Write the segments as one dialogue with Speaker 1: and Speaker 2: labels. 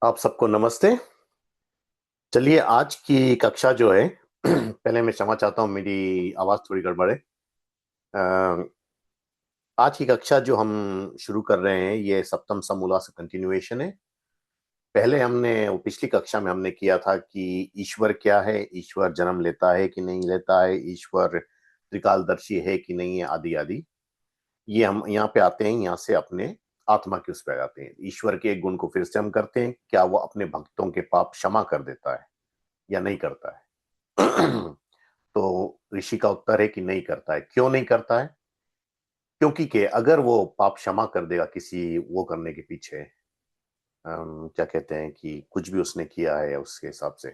Speaker 1: आप सबको नमस्ते। चलिए आज की कक्षा जो है पहले मैं क्षमा चाहता हूँ मेरी आवाज़ थोड़ी गड़बड़ है। अ, आज की कक्षा जो हम शुरू कर रहे हैं ये सप्तम समूला से कंटिन्यूएशन है। पहले हमने वो पिछली कक्षा में हमने किया था कि ईश्वर क्या है, ईश्वर जन्म लेता है कि नहीं लेता है, ईश्वर त्रिकालदर्शी है कि नहीं है, आदि आदि। ये हम यहाँ पे आते हैं, यहाँ से अपने आत्मा के उस पे आ जाते हैं। ईश्वर के एक गुण को फिर से हम करते हैं, क्या वो अपने भक्तों के पाप क्षमा कर देता है या नहीं करता है। तो ऋषि का उत्तर है कि नहीं करता है। क्यों नहीं करता है? क्योंकि के अगर वो पाप क्षमा कर देगा किसी वो करने के पीछे, क्या कहते हैं कि कुछ भी उसने किया है उसके हिसाब से,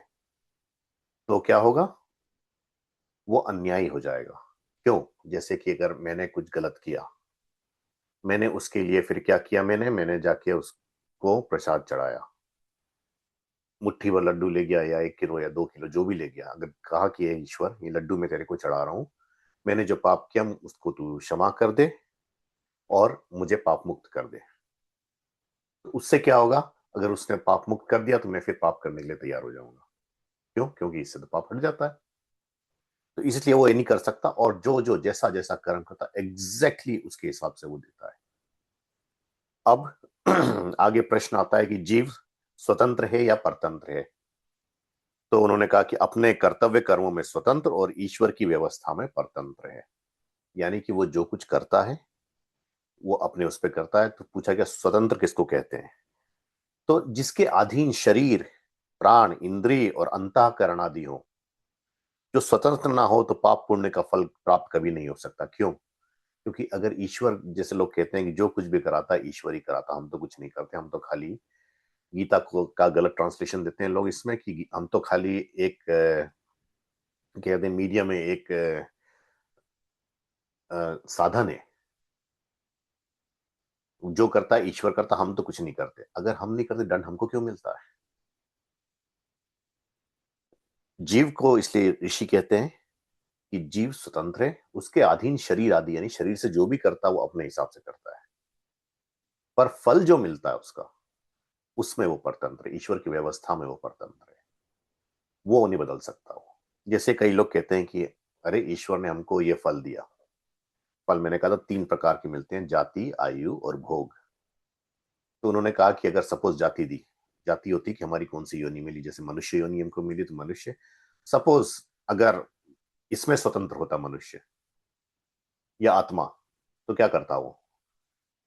Speaker 1: तो क्या होगा? वो अन्यायी हो जाएगा। क्यों? जैसे कि अगर मैंने कुछ गलत किया, मैंने उसके लिए फिर क्या किया, मैंने जाके उसको प्रसाद चढ़ाया, मुट्ठी भर लड्डू ले गया या 1 किलो या 2 किलो जो भी ले गया, अगर कहा कि ये ईश्वर ये लड्डू मैं तेरे को चढ़ा रहा हूं, मैंने जो पाप किया उसको तू क्षमा कर दे और मुझे पाप मुक्त कर दे। तो उससे क्या होगा? अगर उसने पाप मुक्त कर दिया तो मैं फिर पाप करने के लिए तैयार हो जाऊंगा। क्यों? क्योंकि इससे तो पाप हट जाता है। तो इसलिए वो ये नहीं कर सकता, और जो जो जैसा जैसा कर्म करता एग्जैक्टली उसके हिसाब से वो देता है। अब आगे प्रश्न आता है कि जीव स्वतंत्र है या परतंत्र है? तो उन्होंने कहा कि अपने कर्तव्य कर्मों में स्वतंत्र और ईश्वर की व्यवस्था में परतंत्र है। यानी कि वो जो कुछ करता है वो अपने उस पर करता है। तो पूछा गया स्वतंत्र किसको कहते हैं? तो जिसके अधीन शरीर, प्राण, इंद्रिय और अंतःकरण आदि हो, जो स्वतंत्र ना हो, तो पाप पुण्य का फल प्राप्त कभी नहीं हो सकता। क्यों? क्योंकि अगर ईश्वर, जैसे लोग कहते हैं कि जो कुछ भी कराता है ईश्वर ही कराता, हम तो कुछ नहीं करते, हम तो खाली गीता को का गलत ट्रांसलेशन देते हैं लोग इसमें कि हम तो खाली एक कहते हैं मीडिया में एक साधन है, जो करता है ईश्वर करता, हम तो कुछ नहीं करते। अगर हम नहीं करते दंड हमको क्यों मिलता है? जीव को इसलिए ऋषि कहते हैं कि जीव स्वतंत्र है, उसके अधीन शरीर आदि, यानी शरीर से जो भी करता है वो अपने हिसाब से करता है, पर फल जो मिलता है उसका, उसमें वो परतंत्र है, ईश्वर की व्यवस्था में वो परतंत्र है। वो नहीं बदल सकता वो। जैसे कई लोग कहते हैं कि अरे ईश्वर ने हमको ये फल दिया। फल मैंने कहा था 3 प्रकार के मिलते हैं, जाति, आयु और भोग। तो उन्होंने कहा कि अगर सपोज जाति दी, जाति होती कि हमारी कौन सी योनि मिली, जैसे मनुष्य योनि हमको मिली तो मनुष्य। सपोज अगर इसमें स्वतंत्र होता मनुष्य या आत्मा, तो क्या करता वो?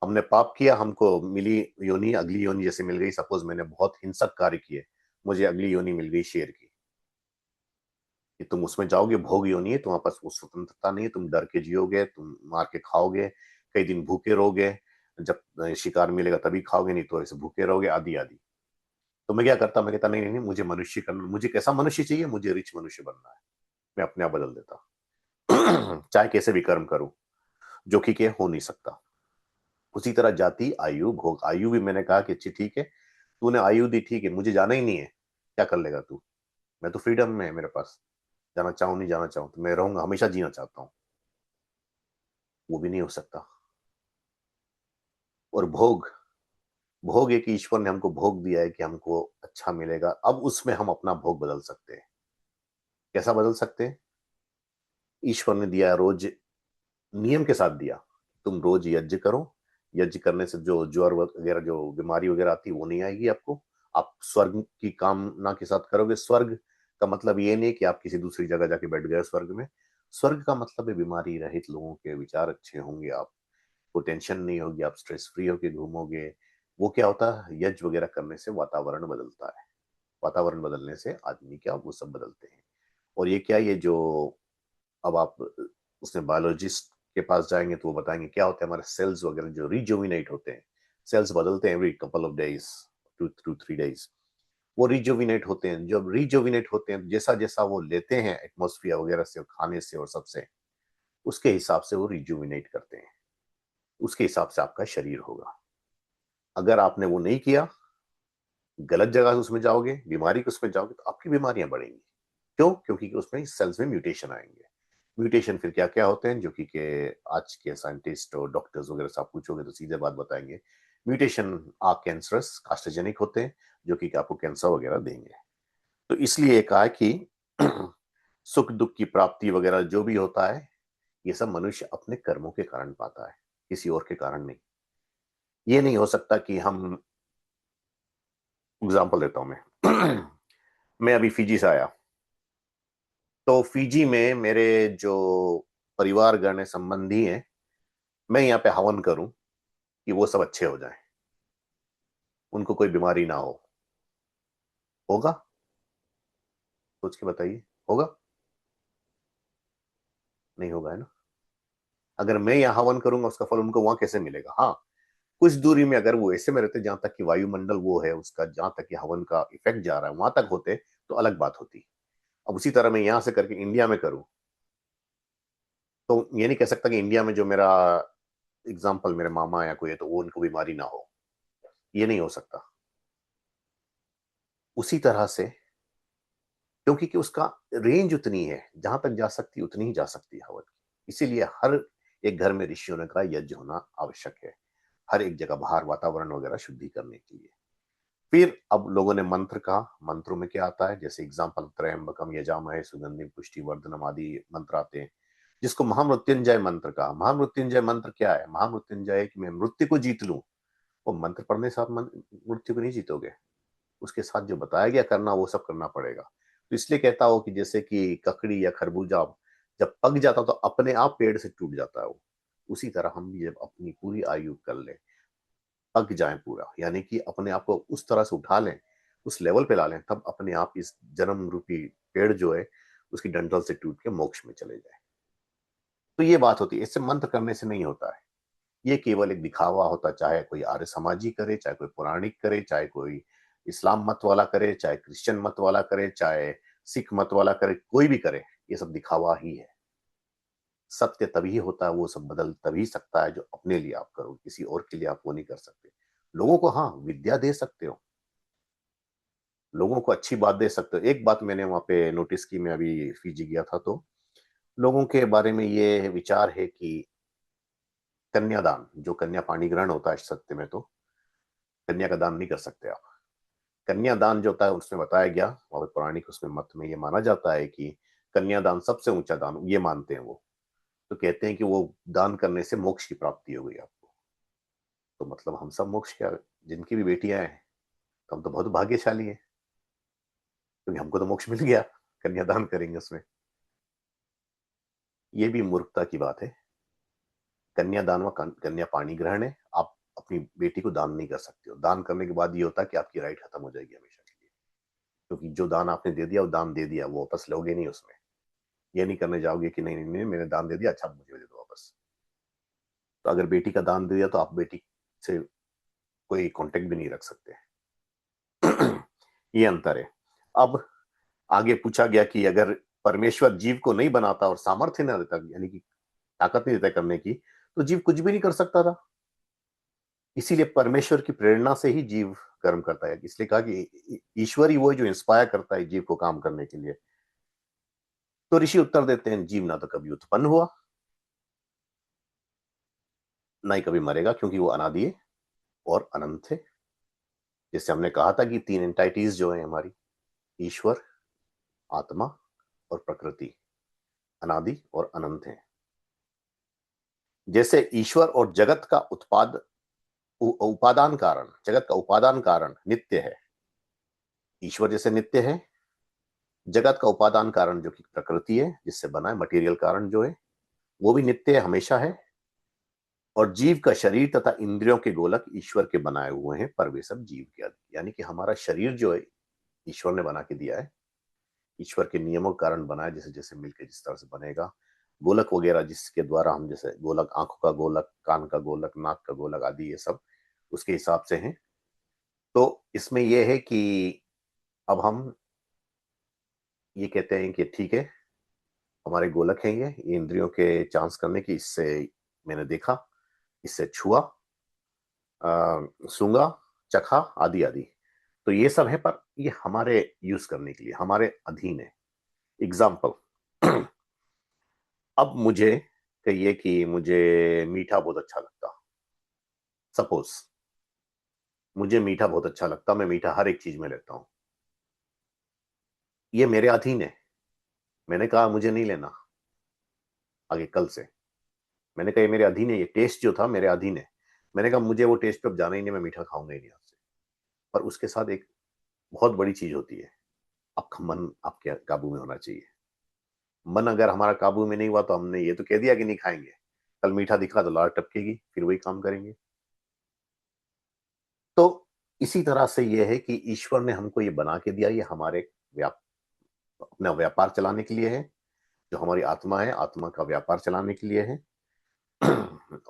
Speaker 1: हमने पाप किया, हमको मिली योनि, अगली योनि जैसे मिल गई, सपोज मैंने बहुत हिंसक कार्य किए, मुझे अगली योनि मिल गई शेर की, कि तुम उसमें जाओगे, भोग योनि है, तुम्हारे पास वो स्वतंत्रता नहीं है, तुम डर के जियोगे, तुम मार के खाओगे, कई दिन भूखे रहोगे, जब शिकार मिलेगा तभी खाओगे, नहीं तो ऐसे भूखे रहोगे, आदि आदि। तो मैं क्या करता, मैं कहता नहीं नहीं नहीं, मुझे मनुष्य करना, मुझे कैसा मनुष्य चाहिए, मुझे रिच मनुष्य बनना है। मैं अपने आप बदल देता। चाहे कैसे भी कर्म करूं, जो कि के हो नहीं सकता। उसी तरह जाति, आयु, भोग। आयु भी मैंने कहा कि अच्छी ठीक है, तूने आयु दी, ठीक है, मुझे जाना ही नहीं है, क्या कर लेगा तू? मैं तो फ्रीडम में है मेरे पास, जाना चाहूं नहीं जाना चाहूं तो मैं रहूंगा, हमेशा जीना चाहता हूं। वो भी नहीं हो सकता। और भोग, भोग एक ईश्वर ने हमको भोग दिया है कि हमको अच्छा मिलेगा, अब उसमें हम अपना भोग बदल सकते हैं। कैसा बदल सकते हैं? ईश्वर ने दिया रोज, नियम के साथ दिया, तुम रोज यज्ञ करो, यज्ञ करने से जो ज्वर वगैरह जो बीमारी वगैरह आती है वो नहीं आएगी आपको। आप स्वर्ग की कामना के साथ करोगे। स्वर्ग का मतलब ये नहीं कि आप किसी दूसरी जगह जाके बैठ गए स्वर्ग में। स्वर्ग का मतलब है बीमारी रहित लोगों के विचार अच्छे होंगे, आपको टेंशन नहीं होगी, आप स्ट्रेस फ्री होके घूमोगे। वो क्या होता है, यज्ञ वगैरह करने से वातावरण बदलता है, वातावरण बदलने से आदमी क्या वो सब बदलते हैं। और ये क्या, ये जो अब आप उसमें बायोलॉजिस्ट के पास जाएंगे तो वो बताएंगे क्या होता है, हमारे सेल्स वगैरह जो रिजुविनेट होते हैं, सेल्स बदलते हैं every couple of days, 2 to 3 days, वो रिजुविनेट होते हैं। जब रिजुविनेट होते हैं, जैसा जैसा वो लेते हैं एटमोस्फियर वगैरह से और खाने से और सबसे, उसके हिसाब से वो रिजुविनेट करते हैं, उसके हिसाब से आपका शरीर होगा। अगर आपने वो नहीं किया, गलत जगह उसमें जाओगे, बीमारी के उसमें जाओगे, तो आपकी बीमारियां बढ़ेंगी। क्यों? क्योंकि उसमें सेल्स में म्यूटेशन आएंगे। म्यूटेशन फिर क्या क्या होते हैं, जो कि के आज के साइंटिस्ट और डॉक्टर्स वगैरह से आप पूछोगे तो सीधे बात बताएंगे। म्यूटेशन आ कैंसरस, कास्टोजेनिक होते हैं, जो कि आपको कैंसर वगैरह देंगे। तो इसलिए कहा है कि सुख दुख की प्राप्ति वगैरह जो भी होता है, ये सब मनुष्य अपने कर्मों के कारण पाता है, किसी और के कारण नहीं। ये नहीं हो सकता कि हम, एग्जांपल देता हूं मैं। मैं अभी फिजी से आया, तो फिजी में मेरे जो परिवारगण है, संबंधी हैं, मैं यहाँ पे हवन करूं कि वो सब अच्छे हो जाएं, उनको कोई बीमारी ना हो, होगा? सोच के बताइए, होगा? नहीं होगा, है ना? अगर मैं यहाँ हवन करूंगा, उसका फल उनको वहां कैसे मिलेगा? हाँ, कुछ दूरी में अगर वो ऐसे में रहते जहां तक कि वायुमंडल वो है उसका, जहां तक कि हवन का इफेक्ट जा रहा है वहां तक होते, तो अलग बात होती। अब उसी तरह मैं यहां से करके इंडिया में करूं, तो ये नहीं कह सकता कि इंडिया में जो मेरा एग्जाम्पल मेरे मामा या कोई है तो वो उनको बीमारी ना हो, ये नहीं हो सकता। उसी तरह से, क्योंकि कि उसका रेंज उतनी है, जहां तक जा सकती उतनी ही जा सकती है हवन की। इसीलिए हर एक घर में ऋषियों ने कहा यज्ञ होना आवश्यक है, हर एक जगह बाहर वातावरण वगैरह शुद्धि करने के लिए। फिर अब लोगों ने मंत्र कहा, मंत्रों में क्या आता है, जैसे एग्जाम्पल त्रयंबकम यजामहे सुगंधिम पुष्टिवर्धनम आदि मंत्र आते हैं, जिसको महामृत्युंजय मंत्र कहा। महामृत्युंजय मंत्र क्या है? महामृत्युंजय कि मैं मृत्यु को जीत लूं। वो मंत्र पढ़ने से आप मृत्यु को नहीं जीतोगे, उसके साथ जो बताया गया करना वो सब करना पड़ेगा। तो इसलिए कहता हो कि जैसे कि ककड़ी या खरबूजा जब पक जाता तो अपने आप पेड़ से टूट जाता है वो, उसी तरह हम भी जब अपनी पूरी आयु कर ले, पक जाए पूरा, यानी कि अपने आप को उस तरह से उठा लें, उस लेवल पे ला लें, तब अपने आप इस जन्म रूपी पेड़ जो है उसकी डंठल से टूट के मोक्ष में चले जाए। तो ये बात होती है, इससे मंत्र करने से नहीं होता है। ये केवल एक दिखावा होता है, चाहे कोई आर्य समाजी करे, चाहे कोई पौराणिक करे, चाहे कोई इस्लाम मत वाला करे, चाहे क्रिश्चियन मत वाला करे, चाहे सिख मत वाला करे, कोई भी करे, ये सब दिखावा ही है। सत्य तभी होता है, वो सब बदल तभी सकता है जो अपने लिए आप करो, किसी और के लिए आप वो नहीं कर सकते। लोगों को हाँ विद्या दे सकते हो, लोगों को अच्छी बात दे सकते हो। एक बात मैंने वहां पे नोटिस की, मैं अभी फीजी गया था, तो लोगों के बारे में ये विचार है कि कन्यादान, जो कन्या पाणी ग्रहण होता है सत्य में, तो कन्या का दान नहीं कर सकते आप। कन्यादान जो होता है उसमें बताया गया, और पौराणिक उसमें मत में ये माना जाता है कि कन्यादान सबसे ऊंचा दान, ये मानते हैं वो। तो कहते हैं कि वो दान करने से मोक्ष की प्राप्ति हो गई आपको। तो मतलब हम सब मोक्ष क्या, जिनकी भी बेटियां हैं, तो हम तो बहुत भाग्यशाली हैं, क्योंकि हमको तो मोक्ष मिल गया, कन्यादान करेंगे उसमें। ये भी मूर्खता की बात है। कन्यादान व कन्या पाणी ग्रहण है, आप अपनी बेटी को दान नहीं कर सकते हो। दान करने के बाद ये होता है कि आपकी राइट खत्म हो जाएगी हमेशा के लिए, क्योंकि जो दान आपने दे दिया वो दान दे दिया, वो वापस लोगे नहीं उसमें। ये नहीं करने जाओगे कि नहीं नहीं नहीं मैंने दान दे दिया, अच्छा मुझे दे दो वापस। तो अगर बेटी का दान दे दिया तो आप बेटी से कोई कांटेक्ट भी नहीं रख सकते। ये अंतर है। अब आगे पूछा गया कि अगर परमेश्वर जीव को नहीं बनाता और सामर्थ्य न देता, यानी कि ताकत नहीं देता करने की, तो जीव कुछ भी नहीं कर सकता था। इसीलिए परमेश्वर की प्रेरणा से ही जीव कर्म करता है। इसलिए कहा कि ईश्वर ही वो है जो इंस्पायर करता है जीव को काम करने के लिए। तो ऋषि उत्तर देते हैं, जीव ना तो कभी उत्पन्न हुआ, ना ही कभी मरेगा, क्योंकि वो अनादि है और अनंत है। जैसे हमने कहा था कि तीन एंटाइटीज जो है हमारी, ईश्वर, आत्मा और प्रकृति, अनादि और अनंत है। जैसे ईश्वर और जगत का उपादान कारण, जगत का उपादान कारण नित्य है, ईश्वर जैसे नित्य है। जगत का उपादान कारण जो कि प्रकृति है, जिससे बना है, मटेरियल कारण जो है, वो भी नित्य है, हमेशा है। और जीव का शरीर तथा इंद्रियों के गोलक ईश्वर के बनाए हुए हैं, पर वे सब जीव के अधीन। यानी कि हमारा शरीर जो है ईश्वर ने बना के दिया है, ईश्वर के नियमों के कारण बना है, जैसे जैसे मिलकर जिस तरह से बनेगा। गोलक वगैरह जिसके द्वारा हम, जैसे गोलक, आंखों का गोलक, कान का गोलक, नाक का गोलक आदि, ये सब उसके हिसाब से हैं। तो इसमें यह है कि अब हम ये कहते हैं कि ठीक है, हमारे गोलक हैं ये इंद्रियों के चांस करने की, इससे मैंने देखा, इससे छुआ, सूंगा, चखा आदि आदि। तो ये सब है, पर ये हमारे यूज करने के लिए, हमारे अधीन है। एग्जाम्पल, अब मुझे कहिए कि मुझे मीठा बहुत अच्छा लगता, सपोज मुझे मीठा बहुत अच्छा लगता, मैं मीठा हर एक चीज में लेता हूं। ये मेरे अधीन है। मैंने कहा मुझे नहीं लेना आगे कल से। मैंने कहा ये मेरे अधीन है, ये टेस्ट जो था मेरे अधीन है। मैंने कहा मुझे वो टेस्ट पे अब जाना ही नहीं, मैं मीठा खाऊंगा ही नहीं आपसे। पर उसके साथ एक बहुत बड़ी चीज होती है, आपका मन आपके काबू में होना चाहिए। मन अगर हमारा काबू में नहीं हुआ तो हमने ये तो कह दिया कि नहीं खाएंगे, कल मीठा दिखा तो लार टपकेगी, फिर वही काम करेंगे। तो इसी तरह से ये है कि ईश्वर ने हमको ये बना के दिया, ये हमारे अपना व्यापार चलाने के लिए है। जो हमारी आत्मा है, आत्मा का व्यापार चलाने के लिए है।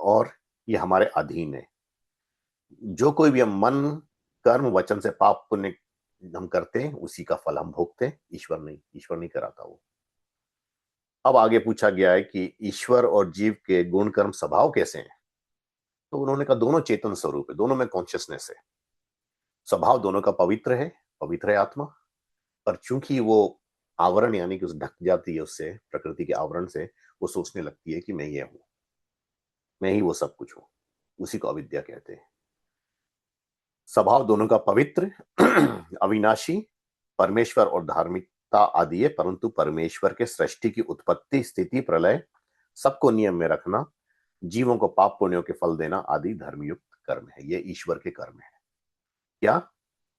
Speaker 1: और ये हमारे अधीन है। जो कोई भी हम मन, कर्म, वचन से पाप पुण्य हम करते हैं, उसी का फल हम भोगते हैं। ईश्वर नहीं कराता वो। अब आगे पूछा गया है कि ईश्वर और जीव के गुण कर्म स्वभाव कैसे हैं। तो उन्होंने कहा दोनों चेतन स्वरूप है, दोनों में कॉन्शियसनेस है। स्वभाव दोनों का पवित्र है आत्मा। पर चूंकि वो आवरण यानी कि उस ढक जाती है, उससे प्रकृति के आवरण से वो सोचने लगती है कि मैं ये हूं, मैं ही वो सब कुछ हूं। उसी को अविद्या कहते हैं। स्वभाव दोनों का पवित्र, अविनाशी, परमेश्वर और धार्मिकता आदि है। परंतु परमेश्वर के सृष्टि की उत्पत्ति, स्थिति, प्रलय सबको नियम में रखना, जीवों को पाप पुण्यों के फल देना आदि धर्मयुक्त कर्म है। ये ईश्वर के कर्म है। क्या?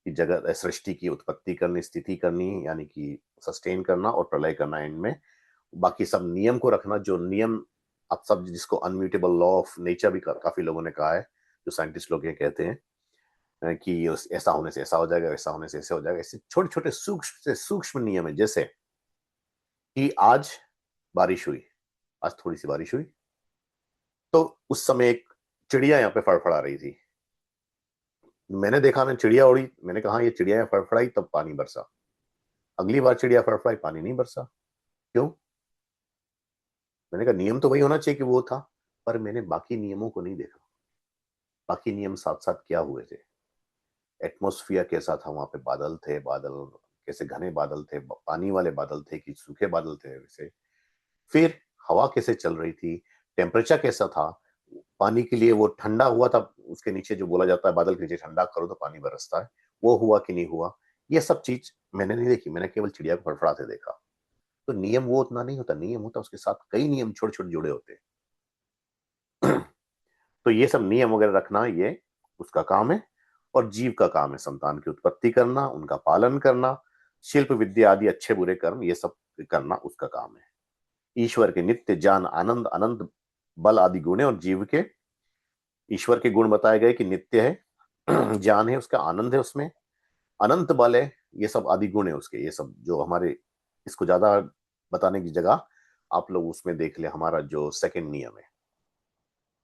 Speaker 1: कि जगत सृष्टि की उत्पत्ति करनी, स्थिति करनी यानी कि सस्टेन करना, और प्रलय करना एंड में। बाकी सब नियम को रखना, जो नियम आप सब जिसको अनम्यूटेबल लॉ ऑफ नेचर भी काफी लोगों ने कहा है, जो साइंटिस्ट लोग ये कहते हैं कि ऐसा होने से ऐसा हो जाएगा, वैसा होने से ऐसे हो जाएगा। ऐसे छोटे छोटे सूक्ष्म से सूक्ष्म नियम है। जैसे कि आज बारिश हुई, आज थोड़ी सी बारिश हुई, तो उस समय एक चिड़िया यहाँ पे फड़फड़ा रही थी। मैंने देखा, मैं चिड़िया उड़ी, मैंने कहा ये चिड़िया यहाँ फड़फड़ाई तब पानी बरसा। अगली बार चिड़िया फड़फड़ाई, पानी नहीं बरसा। क्यों? मैंने कहा नियम तो वही होना चाहिए कि वो था। पर मैंने बाकी नियमों को नहीं देखा। बाकी नियम साथ साथ क्या हुए थे। एटमोस्फियर कैसा था, वहां पे बादल थे, बादल कैसे घने बादल थे, पानी वाले बादल थे कि सूखे बादल थे वैसे। फिर हवा कैसे चल रही थी, टेम्परेचर कैसा था, पानी के लिए वो ठंडा हुआ था, उसके नीचे जो बोला जाता है बादल के नीचे ठंडा करो तो पानी बरसता है, वो हुआ कि नहीं हुआ। ये सब चीज मैंने नहीं देखी, मैंने केवल चिड़िया को फड़फड़ाते देखा। तो नियम वो उतना नहीं होता, नियम होता उसके साथ कई नियम छोटे छोटे जुड़े होते हैं। तो ये सब नियम वगैरह रखना, ये उसका काम है। और जीव का काम है संतान की उत्पत्ति करना, उनका पालन करना, शिल्प विद्या आदि अच्छे बुरे कर्म ये सब करना उसका काम है। ईश्वर के नित्य ज्ञान, आनंद, अनंत बल आदि गुण है। और जीव के, ईश्वर के गुण बताए गए कि नित्य है, ज्ञान है उसका, आनंद है उसमें, अनंत बल है, ये सब आदि गुण है उसके। ये सब जो हमारे, इसको ज्यादा बताने की जगह आप लोग उसमें देख ले, हमारा जो सेकंड नियम है,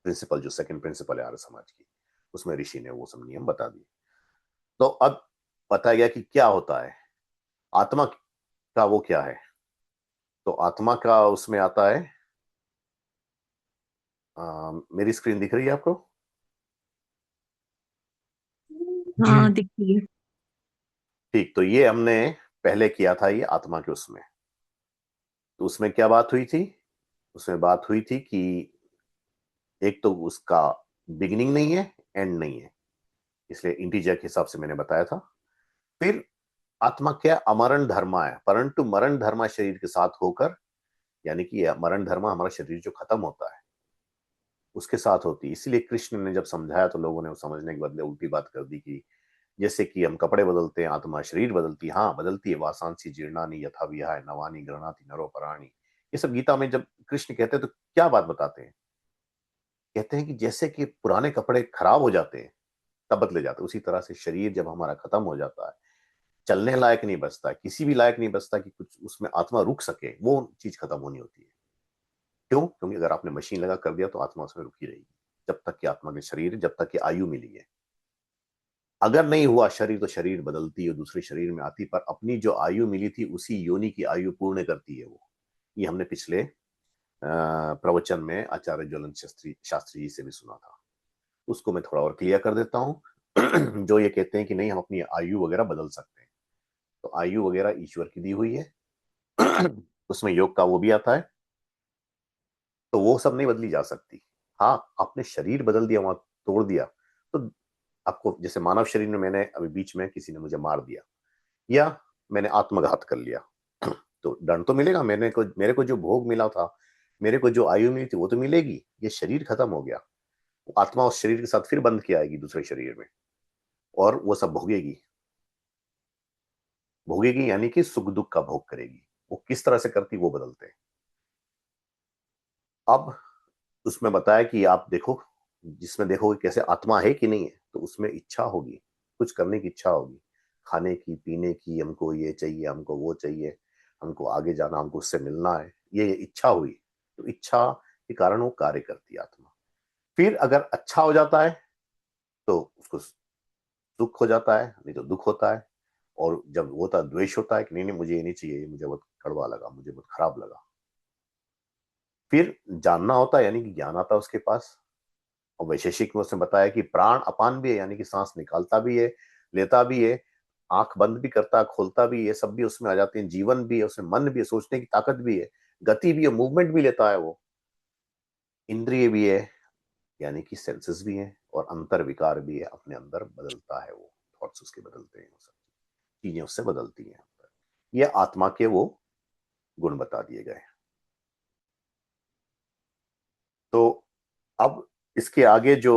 Speaker 1: प्रिंसिपल, जो सेकंड प्रिंसिपल है आर्य समाज की, उसमें ऋषि ने वो सब नियम बता दिए। तो अब बताया गया कि क्या होता है आत्मा का, वो क्या है। तो आत्मा का उसमें आता है, मेरी स्क्रीन दिख रही है आपको?
Speaker 2: हाँ, दिखती है।
Speaker 1: ठीक, तो ये हमने पहले किया था, ये आत्मा के उसमें। तो उसमें क्या बात हुई थी? उसमें बात हुई थी कि एक तो उसका बिगिनिंग नहीं है, एंड नहीं है, इसलिए इंटीजर के हिसाब से मैंने बताया था। फिर आत्मा क्या? अमरण धर्मा है, परंतु मरण धर्मा शरीर के साथ होकर, यानी कि मरण धर्मा हमारा शरीर जो खत्म होता है उसके साथ होती है। इसलिए कृष्ण ने जब समझाया तो लोगों ने वो समझने के बदले उल्टी बात कर दी कि जैसे कि हम कपड़े बदलते हैं, आत्मा शरीर बदलती है। हाँ बदलती है, वासांसी जीर्णानि यथा विहाय नवानि गृह्णाति नरोपराणि। ये सब गीता में जब कृष्ण कहते हैं तो क्या बात बताते हैं? कहते हैं कि जैसे कि पुराने कपड़े खराब हो जाते हैं तब बदले जाते हैं, उसी तरह से शरीर जब हमारा खत्म हो जाता है, चलने लायक नहीं बचता, किसी भी लायक नहीं बचता कि कुछ उसमें आत्मा रुक सके, वो चीज खत्म होनी होती है। क्यों? क्योंकि अगर आपने मशीन लगा कर दिया तो आत्मा उसमें रुकी रहेगी जब तक कि आत्मा के शरीर, जब तक कि आयु मिली है। अगर नहीं हुआ शरीर तो शरीर बदलती है, दूसरे शरीर में आती, पर अपनी जो आयु मिली थी उसी योनि की आयु पूर्ण करती है वो। ये हमने पिछले प्रवचन में आचार्य ज्वलन शास्त्री जी से भी सुना था। उसको मैं थोड़ा और क्लियर कर देता हूं। जो ये कहते हैं कि नहीं हम अपनी आयु वगैरह बदल सकते हैं, तो आयु वगैरह ईश्वर की दी हुई है। उसमें योग का वो भी आता है, तो वो सब नहीं बदली जा सकती। हाँ आपने शरीर बदल दिया, वहां तोड़ दिया, तो आपको जैसे मानव शरीर में मैंने अभी बीच में किसी ने मुझे मार दिया या मैंने आत्मघात कर लिया, तो दंड तो मिलेगा। मेरे को जो भोग मिला था, मेरे को जो आयु मिली थी वो तो मिलेगी। ये शरीर खत्म हो गया, आत्मा उस शरीर के साथ फिर बंध के आएगी दूसरे शरीर में, और वो सब भोगेगी। भोगेगी यानी कि सुख दुख का भोग करेगी। वो किस तरह से करती वो बदलते हैं। अब उसमें बताया कि आप देखो, जिसमें देखोगे कैसे आत्मा है कि नहीं है, तो उसमें इच्छा होगी, कुछ करने की इच्छा होगी, खाने की पीने की, हमको ये चाहिए, हमको वो चाहिए, हमको आगे जाना, हमको उससे मिलना है, ये इच्छा हुई। तो इच्छा के कारण वो कार्य करती है आत्मा। फिर अगर अच्छा हो जाता है तो उसको सुख हो जाता है, नहीं तो दुख होता है। और जब वो होता है द्वेष होता है कि नहीं नहीं मुझे ये नहीं चाहिए, ये मुझे बहुत कड़वा लगा, मुझे बहुत खराब लगा। फिर जानना होता है यानी कि ज्ञान आता है उसके पास। और वैशेषिक में उसने बताया कि प्राण अपान भी है, यानी कि सांस निकालता भी है, लेता भी है, आंख बंद भी करता है, खोलता भी है, सब भी उसमें आ जाते हैं। जीवन भी है उसमें, मन भी है, सोचने की ताकत भी है, गति भी है, मूवमेंट भी लेता है वो, इंद्रिय भी है, यानी कि सेंसेस भी है, और अंतर विकार भी है, अपने अंदर बदलता है वो, थॉट्स उसके बदलते हैं, सब चीजें उससे बदलती हैं। ये आत्मा के वो गुण बता दिए गए। तो अब इसके आगे जो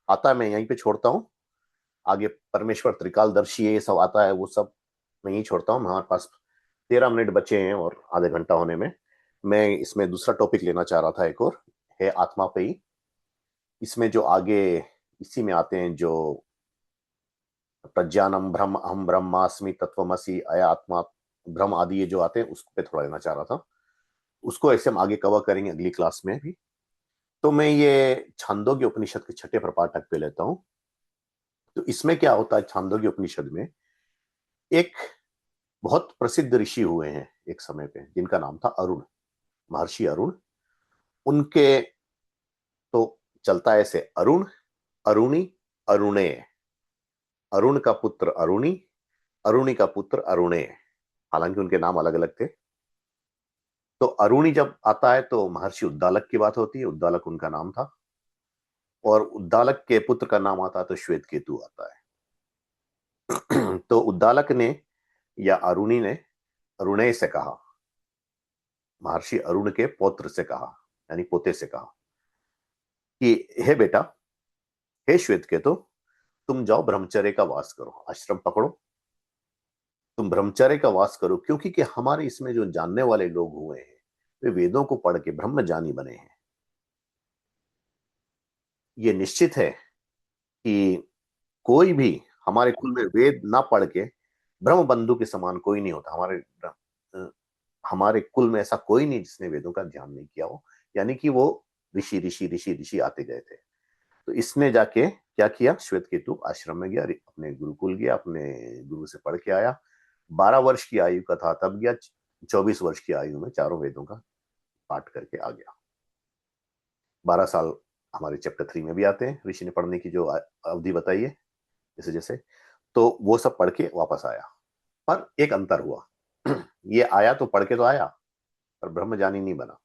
Speaker 1: आता है मैं यहीं पे छोड़ता हूँ। आगे परमेश्वर त्रिकालदर्शी है, ये सब आता है, वो सब मैं यहीं छोड़ता हूँ। हमारे पास 13 मिनट बचे हैं और आधे घंटा होने में। मैं इसमें दूसरा टॉपिक लेना चाह रहा था, एक और है आत्मा पे ही। इसमें जो आगे इसी में आते हैं जो प्रज्ञानम ब्रह्म अहम ब्रह्मास्मि तत्वमसि अय आत्मा ब्रह्म आदि, ये जो आते हैं उस पे थोड़ा लेना चाह रहा था। उसको ऐसे हम आगे कवर करेंगे अगली क्लास में भी। तो मैं ये छांदोग्य उपनिषद के छठे प्रपाठक पे लेता हूँ। तो इसमें क्या होता है, छांदोग्य उपनिषद में एक बहुत प्रसिद्ध ऋषि हुए हैं एक समय पे, जिनका नाम था अरुण, महर्षि अरुण। उनके तो चलता है ऐसे, अरुण, अरुणी, अरुणेय, अरुण का पुत्र अरुणी, अरुणी का पुत्र अरुणेय। हालांकि उनके नाम अलग अलग थे। तो अरुणी जब आता है तो महर्षि उद्दालक की बात होती है, उद्दालक उनका नाम था। और उद्दालक के पुत्र का नाम आता है तो श्वेत केतु आता है। तो उद्दालक ने या अरुणी ने अरुणेय से कहा, महर्षि अरुण के पौत्र से कहा, यानी पोते से कहा कि हे बेटा, हे श्वेत केतु, तुम जाओ ब्रह्मचर्य का वास करो, आश्रम पकड़ो, तुम ब्रह्मचर्य का वास करो। क्योंकि कि हमारे इसमें जो जानने वाले लोग हुए हैं वे वेदों को पढ़ के ब्रह्मज्ञानी बने हैं। ये निश्चित है कि कोई भी हमारे कुल में वेद ना पढ़ के ब्रह्म बंधु के समान कोई नहीं होता। हमारे कुल में ऐसा कोई नहीं जिसने वेदों का ध्यान नहीं किया हो। यानी कि वो ऋषि ऋषि ऋषि ऋषि आते गए थे। तो इसने जाके क्या किया, श्वेत केतु आश्रम में गया, अपने गुरुकुल गया, अपने गुरु से पढ़ के आया। 12 वर्ष की आयु का था तब गया, 24 वर्ष की आयु में चारों वेदों का पाठ करके आ गया। 12 साल हमारे चैप्टर 3 में भी आते हैं, ऋषि ने पढ़ने की जो अवधि बताई है जैसे जैसे। तो वो सब पढ़ के वापस आया। पर एक अंतर हुआ। ये आया तो पढ़ के तो आया, पर ब्रह्मज्ञानी नहीं बना।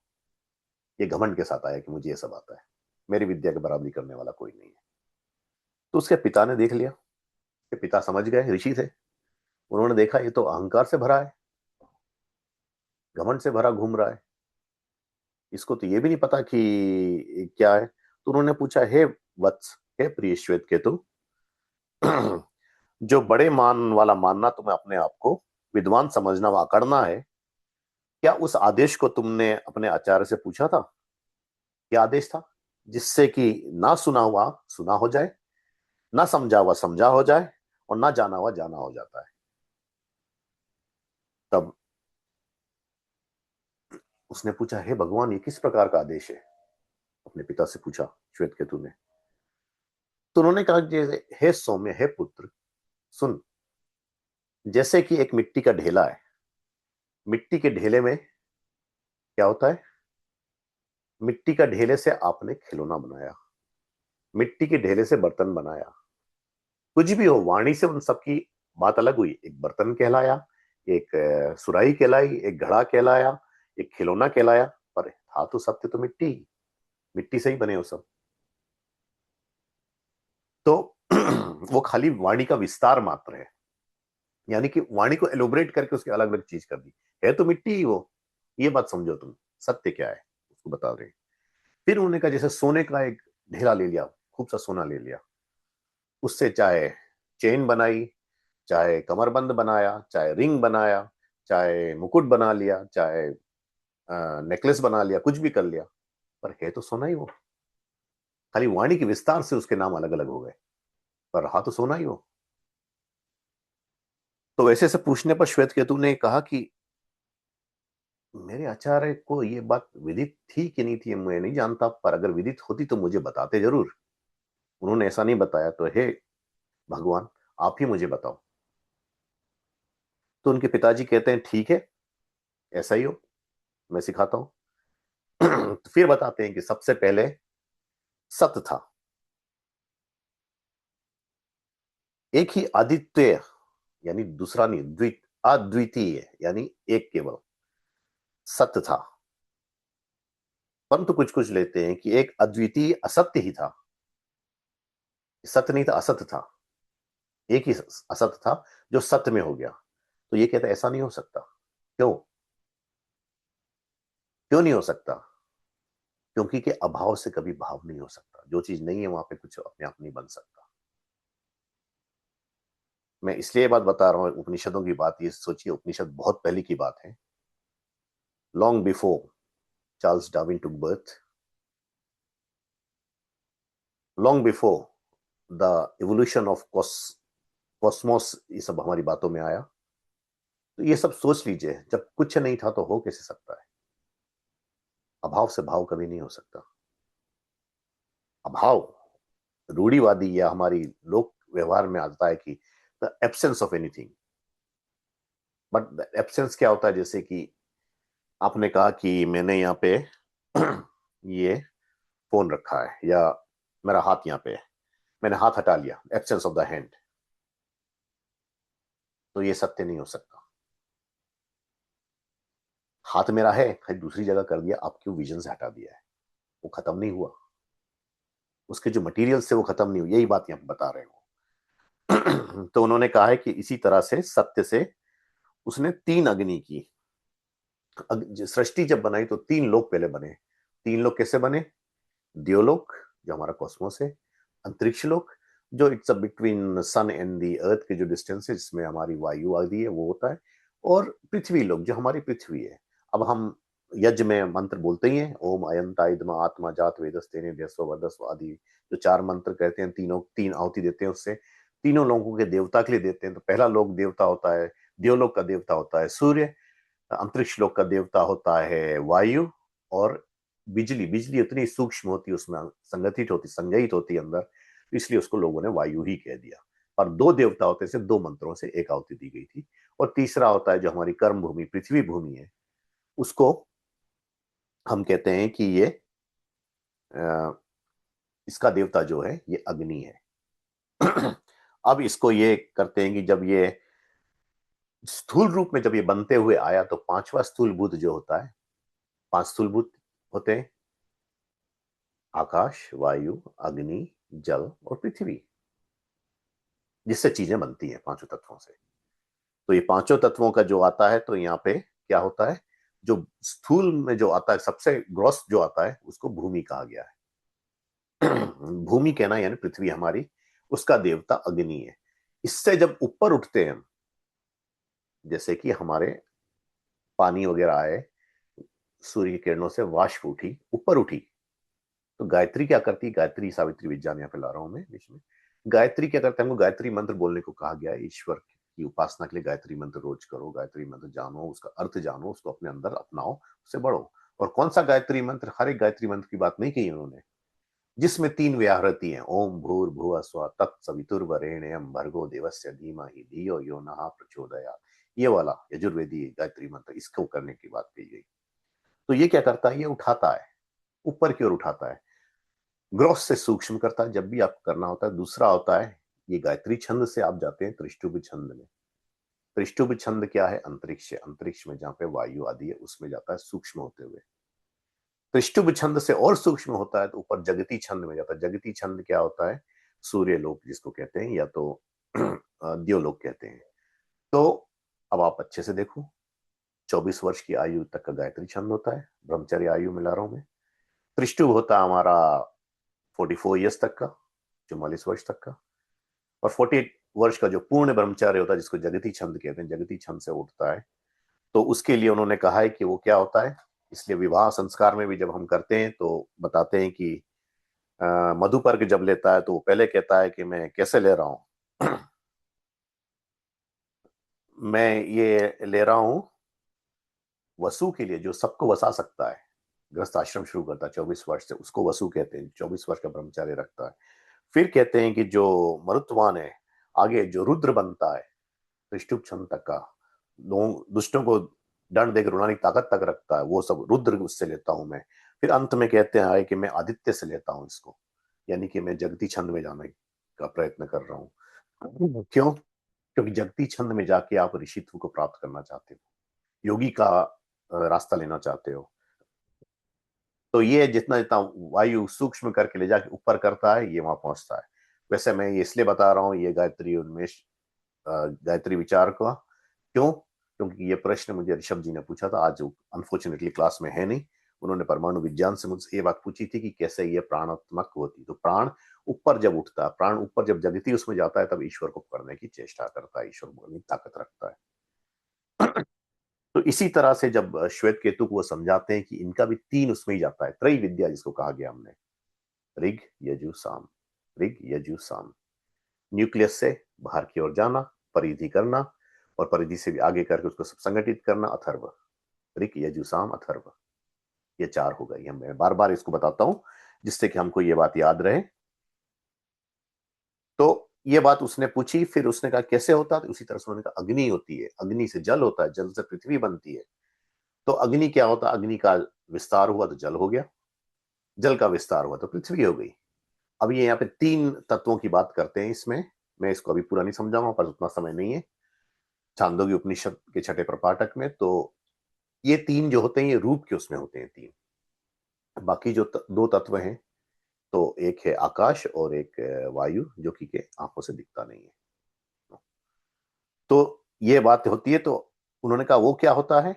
Speaker 1: ये घमंड के साथ आया कि मुझे ये सब आता है, मेरी विद्या की बराबरी करने वाला कोई नहीं है। तो उसके पिता ने देख लिया, उसके पिता समझ गए, ऋषि थे। उन्होंने देखा ये तो अहंकार से भरा है, घमंड से भरा घूम रहा है, इसको तो ये भी नहीं पता कि क्या है। तो उन्होंने पूछा, हे वत्स, हे प्रिय श्वेत केतु, जो बड़े मान वाला मानना, तुम्हें अपने आप को विद्वान समझना व आकड़ना है, क्या उस आदेश को तुमने अपने आचार्य से पूछा था? क्या आदेश था जिससे कि ना सुना हुआ सुना हो जाए, ना समझा हुआ समझा हो जाए, और ना जाना हुआ जाना हो जाता है? तब उसने पूछा, हे भगवान, ये किस प्रकार का आदेश है? अपने पिता से पूछा श्वेत केतु ने। तो उन्होंने कहा, जैसे हे सौम्य, हे पुत्र, सुन, जैसे कि एक मिट्टी का ढेला है, मिट्टी के ढेले में क्या होता है, मिट्टी का ढेले से आपने खिलौना बनाया, मिट्टी के ढेले से बर्तन बनाया, कुछ भी हो, वाणी से उन सबकी बात अलग हुई। एक बर्तन कहलाया, एक सुराही कहलाई, एक घड़ा कहलाया, एक खिलौना कहलाया, पर था तो सत्य तो मिट्टी, मिट्टी से ही बने हो सब। तो वो खाली वाणी का विस्तार मात्र है, यानी कि वाणी को एलोबरेट करके उसकी अलग अलग चीज कर दी। है तो मिट्टी ही वो, ये बात समझो तुम। सत्य क्या है उसको बता रहे हैं। फिर उन्होंने कहा जैसे सोने का एक ढेला ले लिया, खूब सा सोना ले लिया, उससे चाहे चेन बनाई, चाहे कमरबंद बनाया, चाहे रिंग बनाया, चाहे मुकुट बना लिया, चाहे नेकलेस बना लिया, कुछ भी कर लिया, पर है तो सोना ही वो। खाली वाणी के विस्तार से उसके नाम अलग अलग हो गए, पर रहा तो सोना ही वो। तो वैसे से पूछने पर श्वेत केतु ने कहा कि मेरे आचार्य को ये बात विदित थी कि नहीं थी मैं नहीं जानता, पर अगर विदित होती तो मुझे बताते जरूर। उन्होंने ऐसा नहीं बताया, तो हे भगवान आप ही मुझे बताओ। तो उनके पिताजी कहते हैं ठीक है, ऐसा ही हो, मैं सिखाता हूं। तो फिर बताते हैं कि सबसे पहले सत था, एक ही आदित्य, यानी दूसरा नहीं, अद्वितीय यानी एक केवल सत्य था। परंतु कुछ कुछ लेते हैं कि एक अद्वितीय असत्य ही था, सत्य नहीं था, असत्य था। एक ही असत्य था जो सत्य में हो गया। तो ये कहता है ऐसा नहीं हो सकता। क्यों? क्यों नहीं हो सकता? क्योंकि के अभाव से कभी भाव नहीं हो सकता। जो चीज नहीं है वहां पे कुछ अपने आप नहीं बन सकता। मैं इसलिए ये बात बता रहा हूं, उपनिषदों की बात। ये सोचिए, उपनिषद बहुत पहले की बात है, long before Charles Darwin took birth, long before the evolution of Cosmos, ये सब हमारी बातों में आया। तो ये सब सोच लीजिए, जब कुछ नहीं था तो हो कैसे सकता है? अभाव से भाव कभी नहीं हो सकता। अभाव रूढ़िवादी या हमारी लोक व्यवहार में आता है कि the absence of anything. But absence क्या होता है? जैसे कि आपने कहा कि मैंने यहाँ पे ये फोन रखा है, या मेरा हाथ यहाँ पे है, मैंने हाथ हटा लिया, एब्सेंस ऑफ द हैंड। तो ये सत्य नहीं हो सकता। हाथ मेरा है, खाली दूसरी जगह कर दिया, आप क्यों विजन से हटा दिया है? वो खत्म नहीं हुआ, उसके जो मटेरियल से वो खत्म नहीं हुई। यही बात यहाँ पे बता रहे हो। तो उन्होंने कहा है कि इसी तरह से सत्य से उसने तीन अग्नि की। सृष्टि जब बनाई तो तीन लोक पहले बने। तीन लोक कैसे बने? द्योलोक जो हमारा कॉस्मोस है, अंतरिक्ष लोक जो it's between sun and the earth के जो डिस्टेंस है, जिसमें हमारी वायु आदि है वो होता है, और पृथ्वी लोक जो हमारी पृथ्वी है। अब हम यज्ञ में मंत्र बोलते ही हैं, ओम अयंता इदमा आत्मा जात वेदस्तेने देसो वदस्व आदि, जो चार मंत्र कहते हैं, तीनों तीन आहुति देते हैं उससे, तीनों लोगों के देवता के लिए देते हैं। तो पहला लोक देवता होता है, द्योलोक का देवता होता है सूर्य, अंतरिक्ष लोक का देवता होता है वायु, और बिजली। बिजली उतनी सूक्ष्म होती है, उसमें संगठित होती, संग्रहित होती है अंदर, इसलिए उसको लोगों ने वायु ही कह दिया। और दो देवता होते से दो मंत्रों से एक आहुति दी गई थी। और तीसरा होता है जो हमारी कर्म भूमि पृथ्वी भूमि है, उसको हम कहते हैं कि ये इसका देवता जो है ये अग्नि है। अब इसको ये करते हैं कि जब ये स्थूल रूप में जब ये बनते हुए आया, तो पांचवा स्थूल भूत जो होता है, पांच स्थूल भूत होते हैं, आकाश, वायु, अग्नि, जल और पृथ्वी, जिससे चीजें बनती हैं पांचों तत्वों से। तो ये पांचों तत्वों का जो आता है, तो यहाँ पे क्या होता है, जो स्थूल में जो आता है, सबसे ग्रॉस जो आता है, उसको भूमि कहा गया है। भूमि कहना यानी पृथ्वी हमारी, उसका देवता अग्नि है। इससे जब ऊपर उठते हैं, जैसे कि हमारे पानी वगैरह आए, सूर्य की किरणों से वाष्प उठी, ऊपर उठी, तो गायत्री क्या करती? गायत्री सावित्री विज्ञान यहाँ पे ला रहा हूं मैं बीच में। गायत्री क्या करते हैं? हमको गायत्री मंत्र बोलने को कहा गया है। ईश्वर की उपासना के लिए गायत्री मंत्र रोज करो, गायत्री मंत्र जानो, उसका अर्थ जानो, उसको अपने अंदर अपनाओ, उससे बढ़ो। और कौन सा गायत्री मंत्र? हर एक गायत्री मंत्र की बात नहीं की उन्होंने, जिसमें तीन व्याहृति हैं, ओम भूर भुव स्व तत्सवितुर्वरेण्यम भर्गो देवस्य धीमहि धियो यो नः प्रचोदयात्, ये वाला यजुर्वेदी गायत्री मंत्र, इसको करने की बात कही गई। तो ये क्या करता है? ये उठाता है, ऊपर की ओर उठाता है, ग्रॉस से सूक्ष्म करता है जब भी आपको करना होता है। दूसरा होता है, ये गायत्री छंद से आप जाते हैं त्रिष्टुभ छंद में। त्रिष्टुभ छंद क्या है? अंतरिक्ष। अंतरिक्ष में जहां पे वायु आदि है, उसमें जाता है सूक्ष्म होते हुए। त्रिष्टुभ छंद से और सूक्ष्म होता है तो ऊपर जगती छंद में जाता है। जगती छंद क्या होता है? सूर्य लोक जिसको कहते हैं, या तो द्योलोक कहते हैं। तो अब आप अच्छे से देखो, 24 वर्ष की आयु तक का गायत्री छंद होता है, ब्रह्मचर्य आयु मिला रहा हूं मैं। त्रिष्टु होता है हमारा 44 ईयर्स तक का, 44 वर्ष तक का। और 48 वर्ष का जो पूर्ण ब्रह्मचार्य होता है, जिसको जगती छंद कहते हैं, जगती छंद से उठता है, तो उसके लिए उन्होंने कहा है कि वो क्या होता है। इसलिए विवाह संस्कार में भी जब हम करते हैं तो बताते हैं कि मधुपर्क जब लेता है तो वो पहले कहता है कि मैं कैसे ले रहा हूं। मैं ये ले रहा हूं वसु के लिए, जो सबको वसा सकता है। गृहस्थ आश्रम शुरू करता है 24 वर्ष से, उसको वसु कहते हैं, 24 वर्ष का ब्रह्मचार्य रखता है। फिर कहते हैं कि जो मरुत्वान है, आगे जो रुद्र बनता है त्रिष्टुप छंद तक का, लोग दुष्टों को दंड देकर रुलाने की ताकत तक रखता है, वो सब रुद्र उससे लेता हूं मैं। फिर अंत में कहते हैं कि मैं आदित्य से लेता हूं इसको, यानी कि मैं जगती छंद में जाने का प्रयत्न कर रहा हूँ। क्यों? क्योंकि जगती छंद में जाके आप ऋषित्व को प्राप्त करना चाहते हो, योगी का रास्ता लेना चाहते हो। तो ये जितना जितना वायु सूक्ष्म करके ले जाके ऊपर करता है, ये वहां पहुंचता है। वैसे मैं ये इसलिए बता रहा हूँ ये गायत्री उन्मेष, गायत्री विचार का। क्यों? क्योंकि ये प्रश्न मुझे ऋषभ जी ने पूछा था, आज अनफॉर्चुनेटली क्लास में है नहीं। उन्होंने परमाणु विज्ञान से मुझसे ये बात पूछी थी कि कैसे ये प्राणात्मक होती। तो प्राण ऊपर जब उठता है, प्राण ऊपर जब जगती उसमें जाता है, तब ईश्वर को करने की चेष्टा करता है, ईश्वर बोलने की ताकत रखता है। तो इसी तरह से जब श्वेत केतु को वो समझाते हैं कि इनका भी तीन उसमें ही जाता है, त्रय विद्या जिसको कहा गया हमने, ऋग यजु साम, ऋग यजु साम। न्यूक्लियस से बाहर की ओर जाना, परिधि करना, और परिधि से भी आगे करके उसको सब संगठित करना, अथर्व। ऋग यजु साम अथर्व, ये चार हो गई। मैं बार बार इसको बताता हूं जिससे कि हमको ये बात याद रहे। तो ये बात उसने पूछी, फिर उसने कहा कैसे होता है, तो उसी तरह से उन्होंने कहा अग्नि होती है, अग्नि से जल होता है, जल से पृथ्वी बनती है। तो अग्नि क्या होता है? अग्नि का विस्तार हुआ तो जल हो गया, जल का विस्तार हुआ तो पृथ्वी हो गई। अब ये यहाँ पे तीन तत्वों की बात करते हैं इसमें। मैं इसको अभी पूरा नहीं समझाऊंगा, पर उतना समय नहीं है। छांदोग्य उपनिषद के छठे प्रपाठक में तो ये तीन जो होते हैं, ये रूप के उसमें होते हैं तीन। बाकी जो दो तत्व हैं, तो एक है आकाश और एक वायु, जो कि के आंखों से दिखता नहीं है। तो ये बात होती है। तो उन्होंने कहा वो क्या होता है?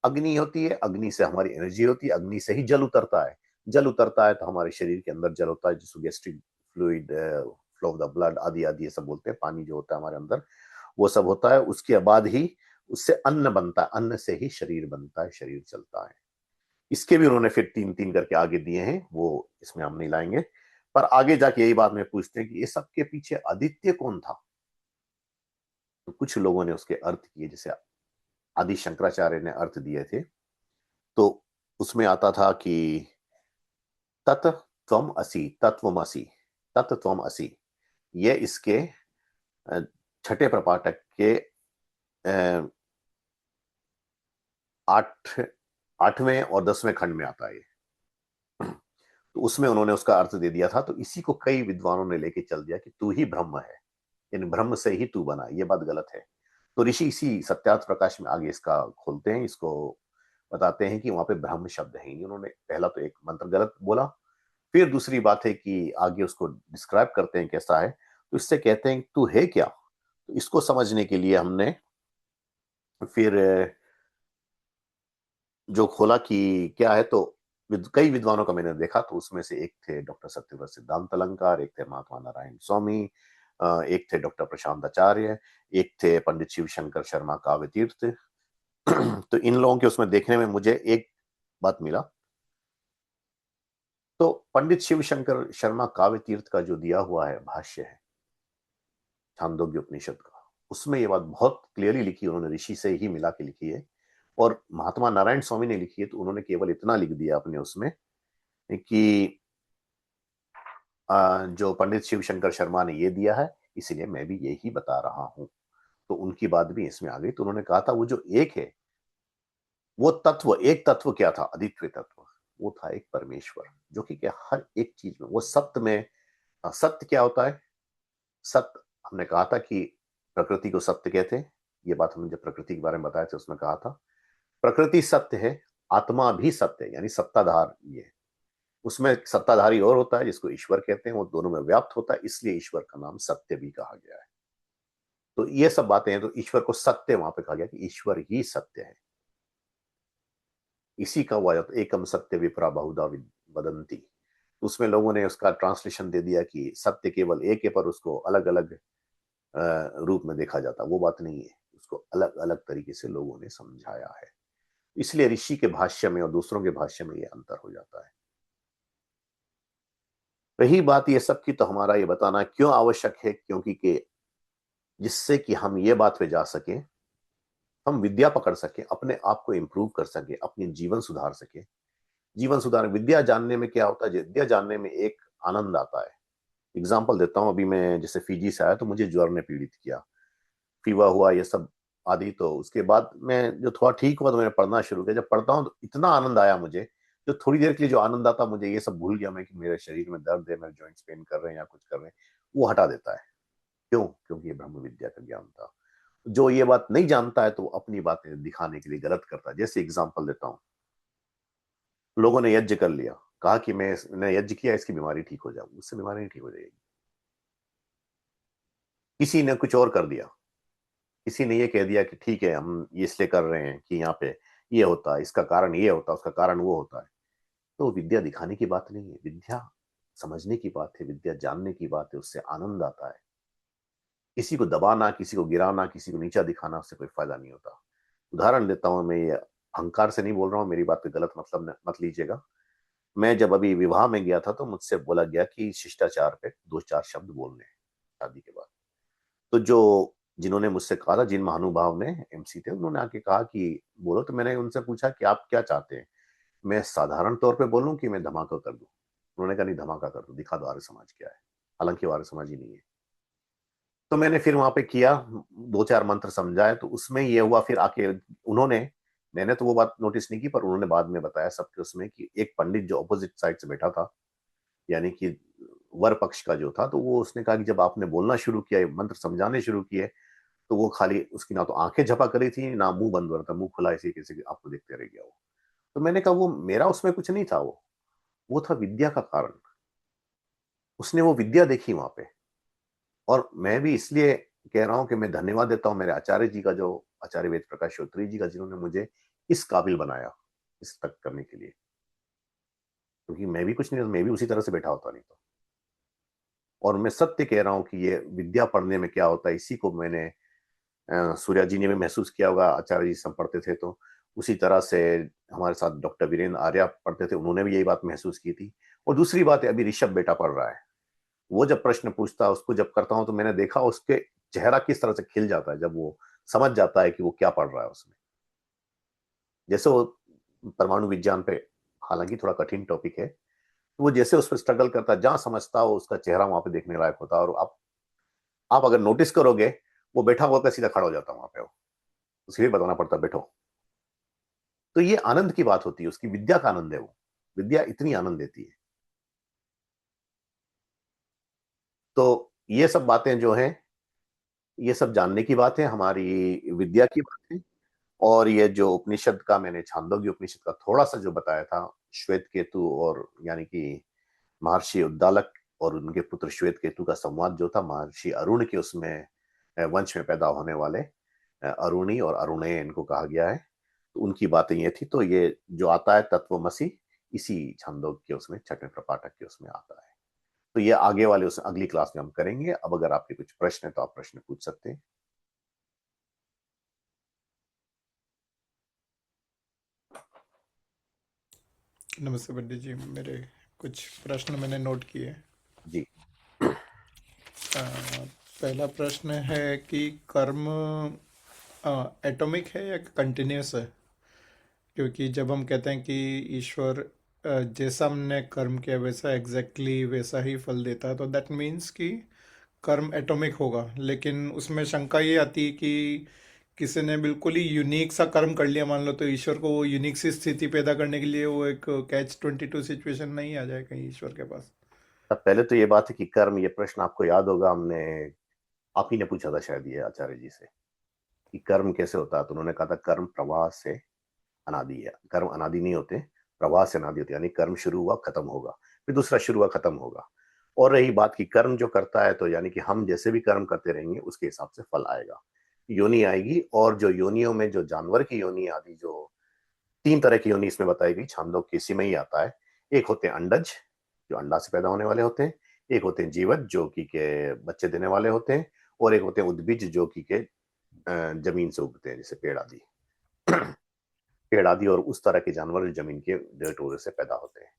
Speaker 1: अग्नि होती है, अग्नि से हमारी एनर्जी होती है, अग्नि से ही जल उतरता है। जल उतरता है तो हमारे शरीर के अंदर जल होता है, जिसको gastric fluid, flow of the blood आदि आदि ये सब बोलते हैं। पानी जो होता है हमारे अंदर, वो सब होता है। उसके बाद ही उससे अन्न बनता है, अन्न से ही शरीर बनता है, शरीर चलता है। इसके भी उन्होंने फिर तीन तीन करके आगे दिए हैं, वो इसमें हम नहीं लाएंगे। पर आगे जाके यही बात में पूछते हैं कि ये सबके पीछे आदित्य कौन था। तो कुछ लोगों ने उसके अर्थ किए, जैसे आदि शंकराचार्य ने अर्थ दिए थे। तो उसमें आता था कि तत् त्वम असि, तत्वमसि, तत् त्वम असि। ये इसके छठे प्रपाठक के अ, आठ आठवें और 10वें खंड में आता है ये। तो उसमें उन्होंने उसका अर्थ दे दिया था। तो इसी को कई विद्वानों ने लेके चल दिया कि तू ही ब्रह्म है, इन ब्रह्म से ही तू बना। ये बात गलत है। तो ऋषि इसी सत्यार्थ प्रकाश में आगे इसका खोलते हैं, इसको बताते हैं कि वहां पे ब्रह्म शब्द है ही नहीं। उन्होंने पहला तो एक मंत्र गलत बोला, फिर दूसरी बात है कि आगे उसको डिस्क्राइब करते हैं कैसा है। तो इससे कहते हैं तू है क्या। तो इसको समझने के लिए हमने फिर जो खोला कि क्या है, तो कई विद्वानों का मैंने देखा। तो उसमें से एक थे डॉक्टर सत्यव्रत सिद्धांत अलंकार, एक थे महात्मा नारायण स्वामी, एक थे डॉक्टर प्रशांत आचार्य, एक थे पंडित शिव शंकर शर्मा काव्य तीर्थ। तो इन लोगों के उसमें देखने में मुझे एक बात मिला। तो पंडित शिव शंकर शर्मा काव्य तीर्थ का जो दिया हुआ है भाष्य है छांदोग्य उपनिषद का, उसमें ये बात बहुत क्लियरली लिखी, उन्होंने ऋषि से ही मिला के लिखी है। और महात्मा नारायण स्वामी ने लिखी है, तो उन्होंने केवल इतना लिख दिया अपने उसमें कि जो पंडित शिव शंकर शर्मा ने ये दिया है, इसीलिए मैं भी यही बता रहा हूं। तो उनकी बात भी इसमें आ गई। तो उन्होंने कहा था वो जो एक है, वो तत्व, एक तत्व क्या था? अद्वितीय तत्व। वो था एक परमेश्वर, जो कि क्या हर एक चीज में, वो सत्य में। सत्य क्या होता है? सत्य, हमने कहा था कि प्रकृति को सत्य कहते हैं। ये बात हमने जब प्रकृति के बारे में बताया था, उसमें कहा था प्रकृति सत्य है, आत्मा भी सत्य है, यानी सत्ताधार ये है। उसमें सत्ताधारी और होता है जिसको ईश्वर कहते हैं, वो दोनों में व्याप्त होता है, इसलिए ईश्वर का नाम सत्य भी कहा गया है। तो ये सब बातें हैं, तो ईश्वर को सत्य वहां पे कहा गया कि ईश्वर ही सत्य है। इसी का हुआ एकम सत्य विप्रा बहुधा वदंती। उसमें लोगों ने उसका ट्रांसलेशन दे दिया कि सत्य केवल एक है, पर उसको अलग अलग रूप में देखा जाता। वो बात नहीं है, उसको अलग अलग तरीके से लोगों ने समझाया है। इसलिए ऋषि के भाष्य में और दूसरों के भाष्य में ये अंतर हो जाता है। रही बात ये सब की, तो हमारा ये बताना क्यों आवश्यक है, क्योंकि कि जिससे कि हम ये बात पे जा सके, हम विद्या पकड़ सके, अपने आप को इंप्रूव कर सके, अपनी जीवन सुधार सके। जीवन सुधार, विद्या जानने में क्या होता है, विद्या जानने में एक आनंद आता है। एग्जाम्पल देता हूं, अभी मैं जैसे फीजी से आया तो मुझे ज्वर ने पीड़ित किया, फीवर हुआ, ये सब आदि। तो उसके बाद मैं जो थोड़ा ठीक हुआ तो मैंने पढ़ना शुरू किया। जब पढ़ता हूँ तो इतना आनंद आया मुझे, जो थोड़ी देर के लिए जो आनंद आता, मुझे ये सब भूल गया मैं कि मेरे शरीर में दर्द है, मेरे जॉइंट्स पेन कर रहे हैं या कुछ कर रहे हैं, वो हटा देता है। क्यों? क्योंकि ये ब्रह्म विद्या का ज्ञान था। जो ये बात नहीं जानता है तो वो अपनी बातें दिखाने के लिए गलत करता है। जैसे एग्जाम्पल देता हूँ, लोगों ने यज्ञ कर लिया, कहा कि मैंने यज्ञ किया, इसकी बीमारी ठीक हो जाएगी। उससे बीमारी नहीं ठीक हो जाएगी। किसी ने कुछ और कर दिया, किसी ने ये कह दिया कि ठीक है, हम ये इसलिए कर रहे हैं कि यहाँ पे ये होता है, इसका कारण ये होता है, उसका कारण वो होता है। तो विद्या दिखाने की बात नहीं है, विद्या समझने की बात है, विद्या जानने की बात है। उससे आनंद आता है। किसी को दबाना, किसी को गिराना, किसी को नीचा दिखाना, उससे कोई फायदा नहीं होता। उदाहरण देता हूं, मैं ये अहंकार से नहीं बोल रहा हूँ, मेरी बात पे गलत मतलब मत लीजिएगा। मैं जब अभी विवाह में गया था तो मुझसे बोला गया कि शिष्टाचार पे दो चार शब्द बोलने हैं शादी के बाद। तो जो जिन्होंने मुझसे कहा था, जिन महानुभाव ने एमसी थे, उन्होंने आके कहा कि बोलो। तो मैंने उनसे पूछा कि आप क्या चाहते हैं, मैं साधारण तौर पे बोलूं कि मैं धमाका कर दूं? उन्होंने कहा नहीं, धमाका कर दो, दिखा दो आर्य समाज क्या है। हालांकि वो आर्य समाज ही नहीं है। तो मैंने फिर वहां पे किया, दो चार मंत्र समझाए, तो उसमें ये हुआ। फिर आके उन्होंने, मैंने तो वो बात नोटिस नहीं की, पर उन्होंने बाद में बताया सबके उसमें कि एक पंडित जो अपोजिट साइड से बैठा था, यानी कि वर पक्ष का जो था, तो वो उसने कहा कि जब आपने बोलना शुरू किया, मंत्र समझाने शुरू किए, तो वो खाली उसकी ना तो आंखें झपक रही थी, ना मुंह बंद हो रहा था, मुंह खुला ऐसे कैसे आपको देखते रह गया वो। तो मैंने कहा वो मेरा उसमें कुछ नहीं था, वो था विद्या का कारण। उसने वो विद्या देखी वहां पे। और मैं भी इसलिए कह रहा हूं कि मैं धन्यवाद देता हूं मेरे आचार्य जी का, जो आचार्य वेद प्रकाश श्रोत्री जी का, जिन्होंने मुझे इस काबिल बनाया इस तक करने के लिए। क्योंकि मैं भी कुछ नहीं, मैं भी उसी तरह से बैठा होता नहीं तो। और मैं सत्य कह रहा हूं कि ये विद्या पढ़ने में क्या होता है, इसी को मैंने सूर्या जी ने भी महसूस किया होगा, आचार्य जी सब पढ़ते थे तो। उसी तरह से हमारे साथ डॉक्टर वीरेंद्र आर्या पढ़ते थे, उन्होंने भी यही बात महसूस की थी। और दूसरी बात है, अभी ऋषभ बेटा पढ़ रहा है, वो जब प्रश्न पूछता है, उसको जब करता हूं, तो मैंने देखा उसके चेहरा किस तरह से खिल जाता है जब वो समझ जाता है कि वो क्या पढ़ रहा है उसमें। जैसे वो परमाणु विज्ञान पे, हालांकि थोड़ा कठिन टॉपिक है, तो वो जैसे उस पर स्ट्रगल करता है, जहां समझता हो उसका चेहरा वहां पे देखने लायक होता है। और आप अगर नोटिस करोगे, वो बैठा हुआ का सीधा खड़ा हो जाता है वहां पे, वो उसे भी बताना पड़ता है बैठो। तो ये आनंद की बात होती है, उसकी विद्या का आनंद है वो। विद्या इतनी आनंद देती है। तो ये सब बातें जो हैं, ये सब जानने की बात है, हमारी विद्या की बात है। और ये जो उपनिषद का, मैंने छांदोग्य उपनिषद का थोड़ा सा जो बताया था, श्वेत केतु और यानी कि महर्षि उद्दालक और उनके पुत्र श्वेत केतु का संवाद जो था, महर्षि अरुण के उसमें वंश में पैदा होने वाले अरुणी और अरुणेय इनको कहा गया है। तो उनकी बातें ये थी। तो ये जो आता है तत्वमसि, इसी छंदोग के उसमें छठवें प्रपाठक के उसमें आता है। तो ये आगे वाले उस अगली क्लास में हम करेंगे। अब अगर आपके कुछ प्रश्न है तो आप प्रश्न पूछ सकते हैं।
Speaker 3: नमस्ते पंडित जी, मेरे कुछ प्रश्न मैंने नोट किए।
Speaker 1: जी।
Speaker 3: पहला प्रश्न है कि कर्म एटॉमिक है या कंटिन्यूस है? क्योंकि जब हम कहते हैं कि ईश्वर जैसा हमने कर्म किया वैसा एग्जैक्टली वैसा ही फल देता है, तो दैट मीन्स कि कर्म एटॉमिक होगा। लेकिन उसमें शंका ये आती है कि किसी ने बिल्कुल ही यूनिक सा कर्म कर लिया मान लो, तो ईश्वर को वो यूनिक सी स्थिति पैदा करने के लिए वो एक कैच 22 सिचुएशन नहीं आ जाए कहीं ईश्वर के पास?
Speaker 1: अब पहले तो ये बात है कि कर्म, ये प्रश्न आपको याद होगा, हमने आप ही ने पूछा था शायद ये आचार्य जी से कि कर्म कैसे होता है। तो उन्होंने कहा था कर्म प्रवाह से अनादि है, कर्म अनादि नहीं होते। प्रवाह से अनादि होती है, यानी कर्म शुरू हुआ खत्म होगा, फिर दूसरा शुरू हुआ खत्म होगा। और रही बात की कर्म जो करता है, तो यानी कि हम जैसे भी कर्म करते रहेंगे उसके हिसाब से फल आएगा, योनि आएगी। और जो योनियों में जो जानवर की योनि आदि, जो 3 तरह की योनि इसमें बताई गई, छांदोग्य की इसी में ही आता है। एक होते हैं अंडज, जो अंडा से पैदा होने वाले होते हैं। एक होते हैं जीवज, जो कि के बच्चे देने वाले होते हैं। और एक होते हैं उद्भिज, जो कि के जमीन से उगते हैं, जैसे पेड़ आदि। पेड़ आदि और उस तरह के जानवर जो जमीन के डेट वगैरह से पैदा होते हैं।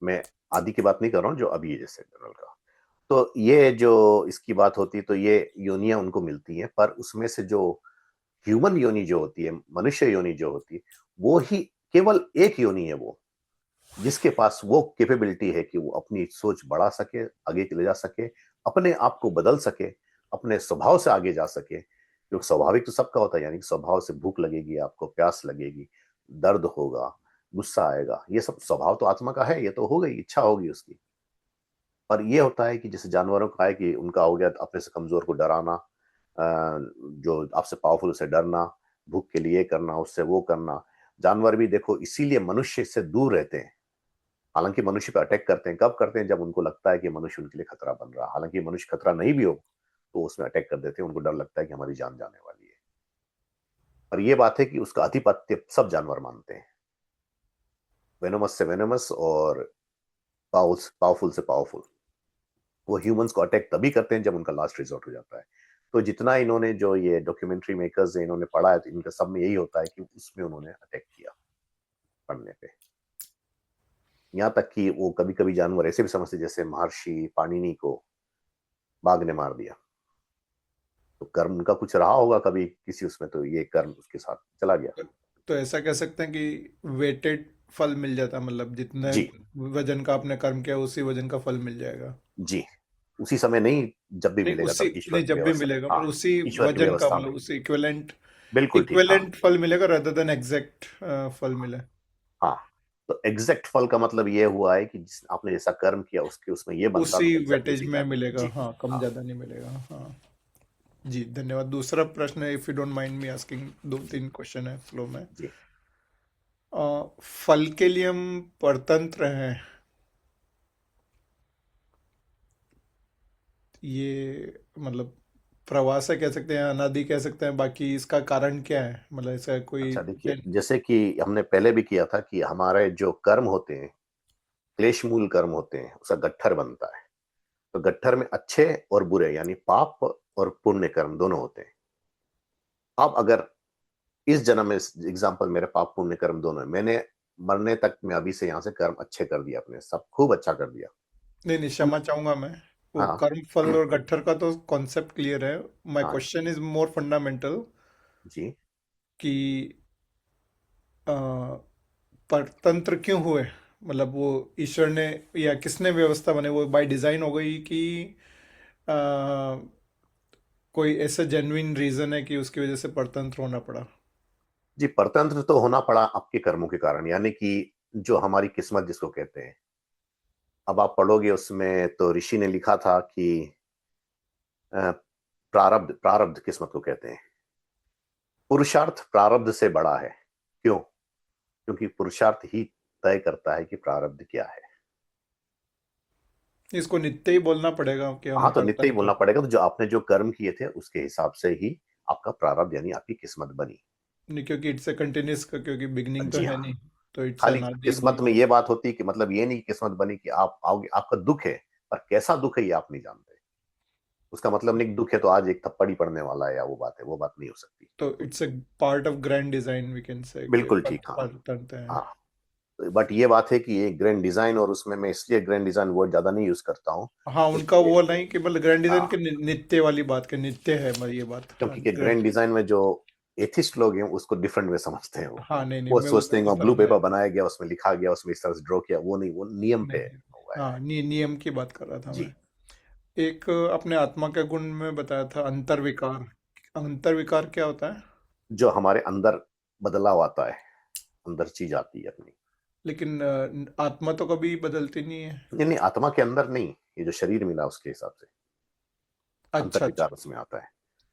Speaker 1: मैं आदि की बात नहीं कर रहा हूँ, जो अभी है जैसे जनरल का। तो ये जो इसकी बात होती है, तो ये योनियां उनको मिलती हैं, पर उसमें से जो ह्यूमन योनि जो होती है, मनुष्य योनि जो होती है, वो ही केवल एक योनि है वो, जिसके पास वो कैपेबिलिटी है कि वो अपनी सोच बढ़ा सके, आगे ले जा सके, अपने आप को बदल सके, अपने स्वभाव से आगे जा सके। जो स्वाभाविक तो सबका होता है, यानी कि स्वभाव से भूख लगेगी, आपको प्यास लगेगी, दर्द होगा, गुस्सा आएगा, ये सब स्वभाव तो आत्मा का है, ये तो हो गई, इच्छा होगी उसकी। पर ये होता है कि जैसे जानवरों का है कि उनका हो गया अपने से कमजोर को डराना, जो आपसे पावरफुल से डरना, भूख के लिए करना, उससे वो करना। जानवर भी देखो इसीलिए मनुष्य से दूर रहते हैं। हालांकि मनुष्य पे अटैक करते हैं, कब करते हैं? जब उनको लगता है कि मनुष्य उनके लिए खतरा बन रहा है। हालांकि मनुष्य खतरा नहीं भी हो तो उसमें अटैक कर देते हैं, उनको डर लगता है कि हमारी जान जाने वाली है। और ये बात है कि उसका आधिपत्य सब जानवर मानते हैं, वेनोमस से वेनोमस और पावरफुल से पावरफुल। वो ह्यूमंस को अटैक तभी करते हैं जब उनका लास्ट रिजॉर्ट हो जाता है। तो जितना इन्होंने जो ये डॉक्यूमेंट्री मेकर्स इन्होंने पढ़ा है, तो इनका सब में यही होता है कि उसमें उन्होंने अटैक किया पढ़ने पे। यहाँ तक कि वो कभी कभी जानवर ऐसे भी समझते, जैसे महर्षि पाणिनि को बाघ ने मार दिया, तो कर्म उनका कुछ रहा होगा कभी किसी उसमें, तो ये कर्म उसके साथ चला गया।
Speaker 3: तो ऐसा कह सकते हैं कि वेटेड फल मिल जाता है, मतलब जितने
Speaker 1: जी
Speaker 3: वजन का आपने कर्म किया उसी वजन का फल मिल जाएगा।
Speaker 1: जी, उसी समय नहीं, जब भी
Speaker 3: नहीं
Speaker 1: मिलेगा
Speaker 3: उसी,
Speaker 1: तब ईश्वर
Speaker 3: नहीं
Speaker 1: की
Speaker 3: जब भी
Speaker 1: व्यवस्था।
Speaker 3: मिलेगा
Speaker 1: हाँ,
Speaker 3: पर उसी
Speaker 1: ईश्वर की
Speaker 3: वजन का,
Speaker 1: व्यवस्था में।
Speaker 3: मतलब उसी इक्विवेलेंट
Speaker 1: बिल्कुल ठीक, हाँ।
Speaker 3: इक्विवेलेंट फल मिलेगा rather देन एग्जैक्ट फल मिले।
Speaker 1: हाँ, तो एग्जैक्ट फल का मतलब ये हुआ है कि जिस आपने जैसा कर्म किया उसके उसमें ये बनता,
Speaker 3: उसी
Speaker 1: तो एग्जैक्ट
Speaker 3: वेटेज
Speaker 1: उसी
Speaker 3: में
Speaker 1: का।
Speaker 3: मिलेगा,
Speaker 1: जी
Speaker 3: हाँ, कम
Speaker 1: हाँ
Speaker 3: ज्यादा नहीं मिलेगा, हाँ। जी धन्यवाद। दूसरा प्रश्न है, if you don't mind me asking, 2-3 question है फ्लो में।
Speaker 1: जी।
Speaker 3: फल के लिए हम परतंत्र हैं, ये मतलब प्रवाह से कह सकते हैं, अनादि कह सकते हैं, बाकी इसका कारण क्या है, मतलब ऐसा कोई
Speaker 1: अच्छा देखिए, जैसे कि हमने पहले भी किया था कि हमारे जो कर्म होते हैं, क्लेश मूल कर्म होते हैं, उसका गट्ठर बनता है। तो गट्ठर में अच्छे और बुरे, यानी पाप और पुण्य कर्म दोनों होते हैं। अब अगर इस जन्म में, एग्जाम्पल, मेरे पाप पुण्य कर्म दोनों है, मैंने मरने तक में अभी से यहाँ से कर्म अच्छे कर दिया, अपने सब खूब अच्छा कर दिया।
Speaker 3: नहीं नहीं, क्षमा चाहूंगा मैं। वो
Speaker 1: हाँ
Speaker 3: कर्म फल और गट्ठर का तो कॉन्सेप्ट क्लियर है। माय
Speaker 1: हाँ
Speaker 3: क्वेश्चन इज मोर फंडामेंटल
Speaker 1: जी।
Speaker 3: कि अ, परतंत्र क्यों हुए, मतलब वो ईश्वर ने या किसने व्यवस्था बने, वो बाय डिजाइन हो गई कि अ, कोई ऐसा जेन्युइन रीजन है कि उसकी वजह से परतंत्र होना पड़ा?
Speaker 1: जी, परतंत्र तो होना पड़ा आपके कर्मों के कारण, यानी कि जो हमारी किस्मत जिसको कहते हैं। अब आप पढ़ोगे उसमें, तो ऋषि ने लिखा था कि अ, प्रारब्ध, प्रारब्ध किस्मत को कहते हैं। पुरुषार्थ प्रारब्ध से बड़ा है। क्यों? क्योंकि पुरुषार्थ ही तय करता है कि प्रारब्ध क्या है।
Speaker 3: इसको नित्य ही बोलना पड़ेगा कि हम
Speaker 1: हाँ, तो नित्य ही
Speaker 3: परतंत्र?
Speaker 1: बोलना पड़ेगा। तो जो आपने जो कर्म किए थे उसके हिसाब से ही आपका प्रारब्ध, यानी आपकी किस्मत बनी।
Speaker 3: नहीं, क्योंकि इट्स ए कंटिन्यूस का, क्योंकि बिगनिंग तो
Speaker 1: जी
Speaker 3: है
Speaker 1: हाँ।
Speaker 3: नहीं, तो इट्स
Speaker 1: खाली
Speaker 3: अनादि
Speaker 1: किस्मत
Speaker 3: भी।
Speaker 1: में ये बात होती है कि मतलब ये नहीं कि किस्मत बनी कि आप आओगे, आपका दुख है, पर कैसा दुख है ये आप नहीं जानते। उसका मतलब नहीं कि दुख है तो आज एक थप्पड़ ही पड़ने वाला है, या वो बात है, वो बात नहीं हो सकती।
Speaker 3: तो it's a part of grand design, we can say कि
Speaker 1: बिल्कुल ठीक, हाँ।
Speaker 3: परतंत्र है।
Speaker 1: हाँ, बट ये बात है कि ये ग्रैंड डिजाइन, और उसमें मैं इसलिए ग्रैंड डिजाइन वर्ड ज्यादा नहीं यूज करता हूँ,
Speaker 3: हाँ, उनका
Speaker 1: क्योंकि
Speaker 3: वो नहीं कि मतलब ग्रैंड डिजाइन
Speaker 1: हाँ,
Speaker 3: के नित्य वाली बात के नित्य है, मतलब ये बात, हाँ
Speaker 1: क्योंकि ग्रैंड
Speaker 3: ग्रैंड।
Speaker 1: डिजाइन में जो एथिस्ट लोग हैं उसको डिफरेंट वे समझते हैं।
Speaker 3: हाँ नहीं नहीं,
Speaker 1: वो
Speaker 3: मैं
Speaker 1: सोचते हैं
Speaker 3: उसको
Speaker 1: कि ब्लू
Speaker 3: समझा
Speaker 1: पेपर बनाया गया, उसमें लिखा गया, उसमें इस तरह से ड्रॉ किया, वो नहीं, वो नियम पे
Speaker 3: नहीं।
Speaker 1: हुआ है।
Speaker 3: हाँ, नियम की बात कर रहा था मैं।
Speaker 1: जी।
Speaker 3: एक अपने आत्मा के गुण में बताया था अंतर्विकार। अंतर्विकार क्या होता है?
Speaker 1: जो हमारे अंदर बदलाव आता है, अंदर चीज आती है अपनी।
Speaker 3: लेकिन आत्मा तो कभी बदलती नहीं है।
Speaker 1: नहीं नहीं, आत्मा के अंदर नहीं, ये जो शरीर मिला उसके हिसाब से अंतर
Speaker 3: अच्छा अच्छा।
Speaker 1: विकार उसमें आता है।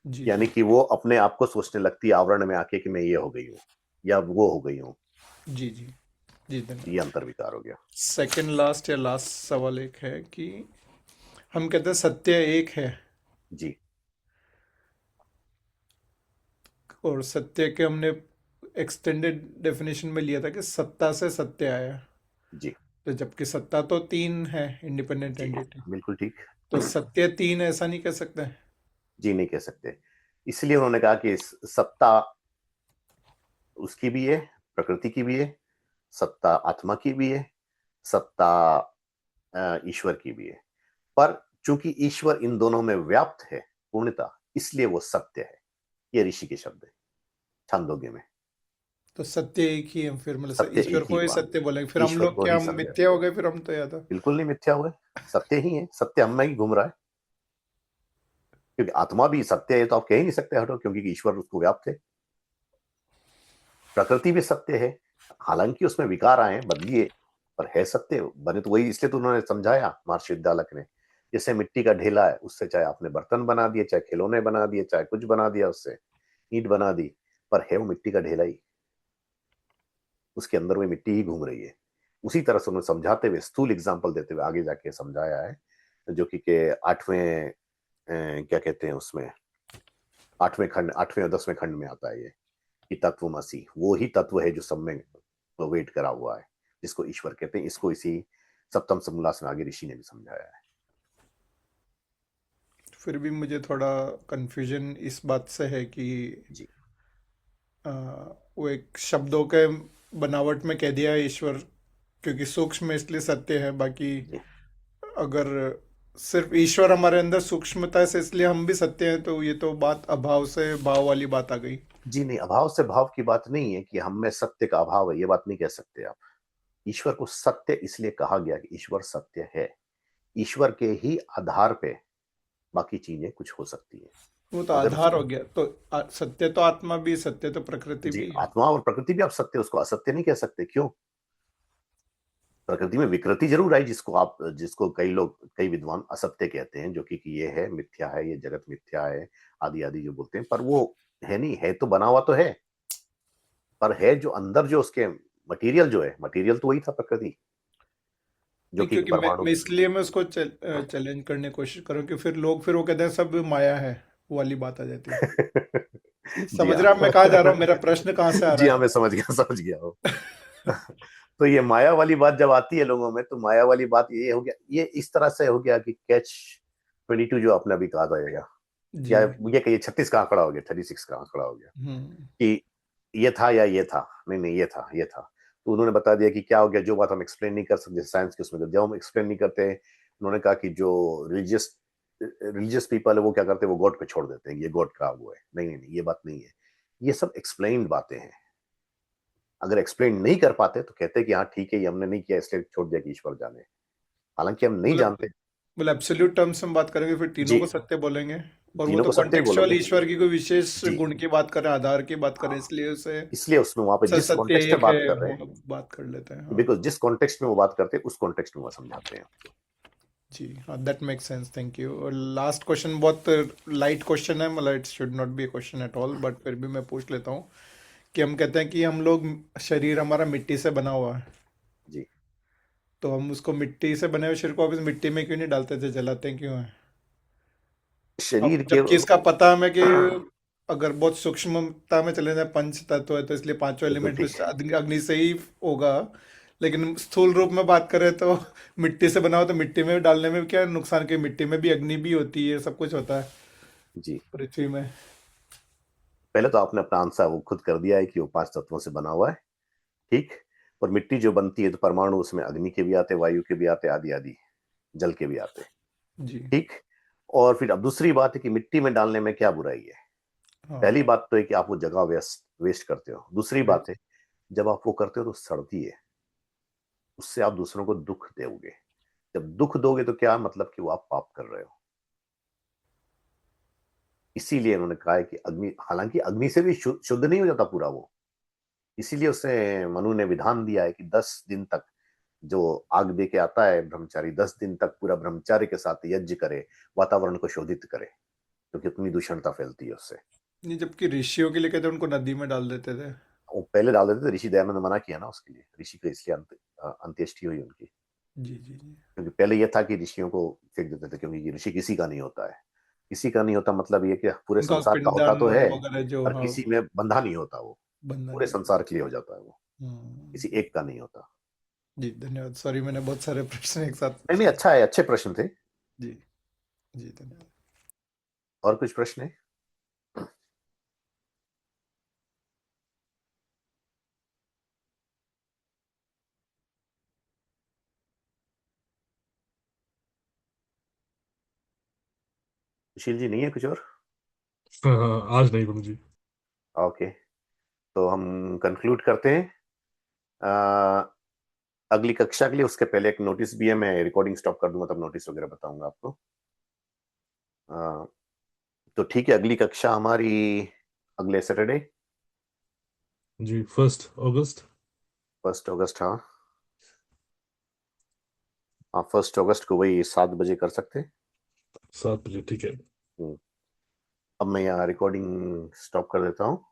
Speaker 3: जी जी।
Speaker 1: यानी कि वो अपने आप को सोचने लगती है आवरण में आके कि मैं ये हो गई हूँ या वो हो गई हूँ।
Speaker 3: जी जी। जी
Speaker 1: ये
Speaker 3: धन्यवाद।
Speaker 1: अंतर विकार हो गया।
Speaker 3: सेकंड लास्ट या लास्ट सवाल एक है कि हम कहते हैं सत्य एक है,
Speaker 1: जी
Speaker 3: और सत्य के हमने एक्सटेंडेड डेफिनेशन में लिया था कि सत्ता से सत्य आया।
Speaker 1: जी
Speaker 3: तो जबकि सत्ता तो तीन है, इंडिपेंडेंट
Speaker 1: जी
Speaker 3: एंटिटी।
Speaker 1: बिल्कुल ठीक।
Speaker 3: तो सत्य तीन ऐसा नहीं कह सकते?
Speaker 1: जी नहीं कह सकते। इसलिए उन्होंने कहा कि सत्ता उसकी भी है, प्रकृति की भी है, सत्ता आत्मा की भी है, सत्ता ईश्वर की भी है। पर चूंकि ईश्वर इन दोनों में व्याप्त है पूर्णता, इसलिए वो सत्य है। ये ऋषि के शब्द है छांदोग्य में।
Speaker 3: तो सत्य एक ही है फिर, मतलब
Speaker 1: सत्य
Speaker 3: ईश्वर
Speaker 1: एक ही
Speaker 3: को ही
Speaker 1: हुआ,
Speaker 3: सत्य बोलेंगे फिर हम
Speaker 1: ईश्वर
Speaker 3: लोग?
Speaker 1: को
Speaker 3: क्या
Speaker 1: ही
Speaker 3: हम
Speaker 1: सत्य।
Speaker 3: मिथ्या हो गए फिर हम तो, या तो
Speaker 1: बिल्कुल नहीं मिथ्या हुए, सत्य ही है। सत्य हम में ही घूम रहा है, क्योंकि आत्मा भी सत्य है तो आप कह ही नहीं सकते हटो, क्योंकि ईश्वर उसको व्याप्त है। प्रकृति भी सत्य है, हालांकि उसमें विकार आए बदलिए, पर है सत्य बने तो वही। इसलिए तो उन्होंने समझाया महर्षि विद्यालक ने, जैसे मिट्टी का ढेला है, उससे चाहे आपने बर्तन बना दिए, चाहे खिलौने बना दिए, चाहे कुछ बना दिया, उससे ईंट बना दी, पर है वो मिट्टी का ढेला ही, उसके अंदर वो मिट्टी ही घूम रही है। उसी तरह से उन्होंने समझाते हुए, स्थूल एग्जाम्पल देते हुए आगे जाके समझाया है, जो कि के 8वें क्या कहते हैं उसमें, 8वें खंड, 8वें और 10वें खंड में आता है ये, कि तत्वमसि वो ही तत्व है जो सब में वेट करा हुआ है, जिसको ईश्वर कहते हैं। इसको इसी सप्तम समूलासन आगे ऋषि ने भी समझाया है।
Speaker 3: फिर भी मुझे थोड़ा कंफ्यूजन इस बात से है कि
Speaker 1: जी
Speaker 3: आ, वो एक शब्दों के बनावट में कह दिया है ईश्वर, क्योंकि सूक्ष्म इसलिए सत्य है, बाकी
Speaker 1: जी
Speaker 3: अगर सिर्फ ईश्वर हमारे अंदर सूक्ष्मता से इसलिए हम भी सत्य हैं, तो ये तो बात अभाव से भाव वाली बात आ गई।
Speaker 1: जी नहीं, अभाव से भाव की बात नहीं है कि हम में सत्य का अभाव है, ये बात नहीं कह सकते आप। ईश्वर को सत्य इसलिए कहा गया कि ईश्वर सत्य है। ईश्वर के ही आधार पे बाकी चीजें कुछ हो सकती है।
Speaker 3: वो तो
Speaker 1: अगर
Speaker 3: आधार
Speaker 1: उसको,
Speaker 3: हो गया तो सत्य तो आत्मा भी, सत्य तो प्रकृति
Speaker 1: जी
Speaker 3: भी।
Speaker 1: आत्मा और प्रकृति भी आप सत्य, उसको असत्य नहीं कह सकते। क्यों? प्रकृति में विकृति जरूर आई, जिसको कई लोग, कई विद्वान असत्य कहते हैं, जो कि ये है, मिथ्या है, ये जगत मिथ्या है, आदि आदि जो बोलते हैं, पर वो है नहीं। है तो बना हुआ तो है, पर है जो अंदर, जो उसके मटेरियल जो है, मटेरियल तो वही था प्रकृति, जो
Speaker 3: नहीं,
Speaker 1: कि
Speaker 3: क्योंकि
Speaker 1: परमाणु
Speaker 3: मैं
Speaker 1: की
Speaker 3: इसलिए
Speaker 1: शक्ति।
Speaker 3: मैं उसको चैलेंज करने की कोशिश करूँ कि फिर लोग, फिर वो कहते हैं सब माया है, वो वाली बात आ जाती है।
Speaker 1: जी
Speaker 3: समझ
Speaker 1: हाँ।
Speaker 3: रहा मैं कहाँ जा रहा हूँ, मेरा प्रश्न कहाँ से आ
Speaker 1: जी
Speaker 3: रहा
Speaker 1: हाँ, मैं समझ गया, समझ गया हूँ। तो ये माया वाली बात जब आती है लोगों में, तो माया वाली बात ये हो गया, ये इस तरह से हो गया कि Catch-22 जो आपने अभी कहा था,
Speaker 3: है। जी।
Speaker 1: या ये कहिए 36 का आंकड़ा हो गया, 36 का आंकड़ा हो गया,
Speaker 3: हम्म।
Speaker 1: कि ये था या ये था, नहीं नहीं ये था, ये था। तो उन्होंने बता दिया कि क्या हो गया, जो बात हम एक्सप्लेन नहीं कर सकते साइंस के उसमें, जब हम एक्सप्लेन नहीं करते, उन्होंने कहा कि जो रिलीजियस रिलीजियस पीपल है, वो क्या करते हैं, वो गॉड पे छोड़ देते हैं, ये गॉड का वो है। नहीं नहीं नहीं, ये बात नहीं है। ये सब एक्सप्लेन्ड बातें हैं। अगर एक्सप्लेन नहीं कर पाते तो कहते हैं कि हाँ ठीक है, ये हमने नहीं किया इसलिए छोड़ दिया कि ईश्वर जाने, हालांकि हम नहीं
Speaker 3: मतलब
Speaker 1: जानते।
Speaker 3: मतलब एब्सोल्यूट टर्म्स में बात करेंगे फिर तीनों
Speaker 1: जी,
Speaker 3: को सत्य बोलेंगे। और वो
Speaker 1: तीनों
Speaker 3: तो
Speaker 1: को सत्य ही
Speaker 3: कॉन्टेक्चुअल,
Speaker 1: बोलेंगे।
Speaker 3: ईश्वर की कोई विशेष
Speaker 1: जी
Speaker 3: गुण की बात करें, आधार की बात करें,
Speaker 1: हाँ,
Speaker 3: इसलिए उसे
Speaker 1: इसलिए उसमें वहां पे जिस
Speaker 3: सत्य
Speaker 1: कॉन्टेक्स्ट में
Speaker 3: एक है
Speaker 1: बात कर रहे हैं,
Speaker 3: वो बात कर लेते हैं, हाँ।
Speaker 1: बिकॉज जिस कॉन्टेक्स्ट में वो बात करते हैं, उस कॉन्टेक्स्ट में वो समझाते हैं आपको।
Speaker 3: जी हाँ, that make sense, thank you. और लास्ट क्वेश्चन बहुत लाइट क्वेश्चन है, मतलब it should not be A question at all, but फिर भी मैं पूछ लेता हूँ कि हम कहते हैं कि हम लोग, शरीर हमारा मिट्टी से बना हुआ है,
Speaker 1: जी
Speaker 3: तो हम उसको मिट्टी से बने हुए शरीर को वापस मिट्टी में क्यों नहीं डालते थे, जलाते हैं क्यों है? अब
Speaker 1: शरीर के
Speaker 3: जबकि इसका पता हमें कि अगर बहुत सूक्ष्मता में चले जाए, पंच तत्व है तो इसलिए पांचों
Speaker 1: बिल्कुल
Speaker 3: एलिमेंट
Speaker 1: ठीक
Speaker 3: तो
Speaker 1: है।
Speaker 3: अग्नि से ही होगा। लेकिन स्थूल रूप में बात करें तो मिट्टी से बना हो तो मिट्टी में डालने में क्या नुकसान, की मिट्टी में भी अग्नि भी होती है, सब कुछ होता है
Speaker 1: जी
Speaker 3: पृथ्वी में।
Speaker 1: पहले तो आपने अपना आंसर वो खुद कर दिया है कि वो 5 तत्वों से बना हुआ है, ठीक। और मिट्टी जो बनती है, तो परमाणु उसमें अग्नि के भी आते, वायु के भी आते, आदि आदि, जल के भी आते,
Speaker 3: जी।
Speaker 1: ठीक। और फिर अब दूसरी बात है कि मिट्टी में डालने में क्या बुराई है।
Speaker 3: हाँ।
Speaker 1: पहली बात तो है कि आप वो जगह वेस्ट वेस्ट करते हो। दूसरी
Speaker 3: राइट।
Speaker 1: बात है, जब आप वो करते हो तो सड़ती है, उससे आप दूसरों को दुख दोगे। जब दुख दोगे तो क्या मतलब कि वो आप पाप कर रहे हो। इसीलिए उन्होंने कहा है कि अग्नि, हालांकि अग्नि से भी शुद्ध नहीं हो जाता पूरा वो। इसीलिए उसने, मनु ने विधान दिया है कि 10 दिन तक जो आग दे के आता है ब्रह्मचारी, 10 दिन तक पूरा ब्रह्मचार्य के साथ यज्ञ करे, वातावरण को शोधित करे, क्योंकि उतनी दूषणता फैलती है उससे।
Speaker 3: नहीं, जबकि ऋषियों के लिए कहते हैं उनको नदी में डाल देते थे।
Speaker 1: वो पहले डाल देते थे, ऋषि दयानंद ने मना किया ना उसके लिए, ऋषि को इसलिए अंत्येष्टि हुई उनकी,
Speaker 3: जी जी जी।
Speaker 1: क्योंकि पहले ये था कि ऋषियों को फेंक देते थे, क्योंकि ये ऋषि किसी का नहीं होता है। किसी का नहीं होता मतलब ये कि पूरे
Speaker 3: उनका
Speaker 1: संसार का होता
Speaker 3: पिंडदान
Speaker 1: तो है,
Speaker 3: वगैरह जो,
Speaker 1: पर
Speaker 3: हाँ,
Speaker 1: किसी में बंधा नहीं होता वो,
Speaker 3: बंधन
Speaker 1: पूरे
Speaker 3: नहीं
Speaker 1: संसार के लिए हो जाता है वो,
Speaker 3: होता।
Speaker 1: किसी एक का नहीं होता।
Speaker 3: जी धन्यवाद। सॉरी, मैंने बहुत सारे प्रश्न एक साथ
Speaker 1: नहीं नहीं,
Speaker 3: पूछे।
Speaker 1: अच्छा है, अच्छे प्रश्न थे।
Speaker 3: जी जी धन्यवाद।
Speaker 1: और कुछ प्रश्न है? सुशील जी, नहीं है कुछ और?
Speaker 4: हाँ, आज नहीं गुरु जी।
Speaker 1: ओके, तो हम कंक्लूड करते हैं। अगली कक्षा के लिए उसके पहले एक नोटिस भी है, मैं रिकॉर्डिंग स्टॉप कर दूंगा तब नोटिस वगैरह बताऊंगा आपको। तो ठीक है, अगली कक्षा हमारी अगले सैटरडे
Speaker 4: जी 1 अगस्त।
Speaker 1: 1 अगस्त, हाँ हाँ, 1 अगस्त को वही 7 बजे कर सकते हैं।
Speaker 4: 7 बजे ठीक है।
Speaker 1: अब मैं यहाँ रिकॉर्डिंग स्टॉप कर देता हूँ।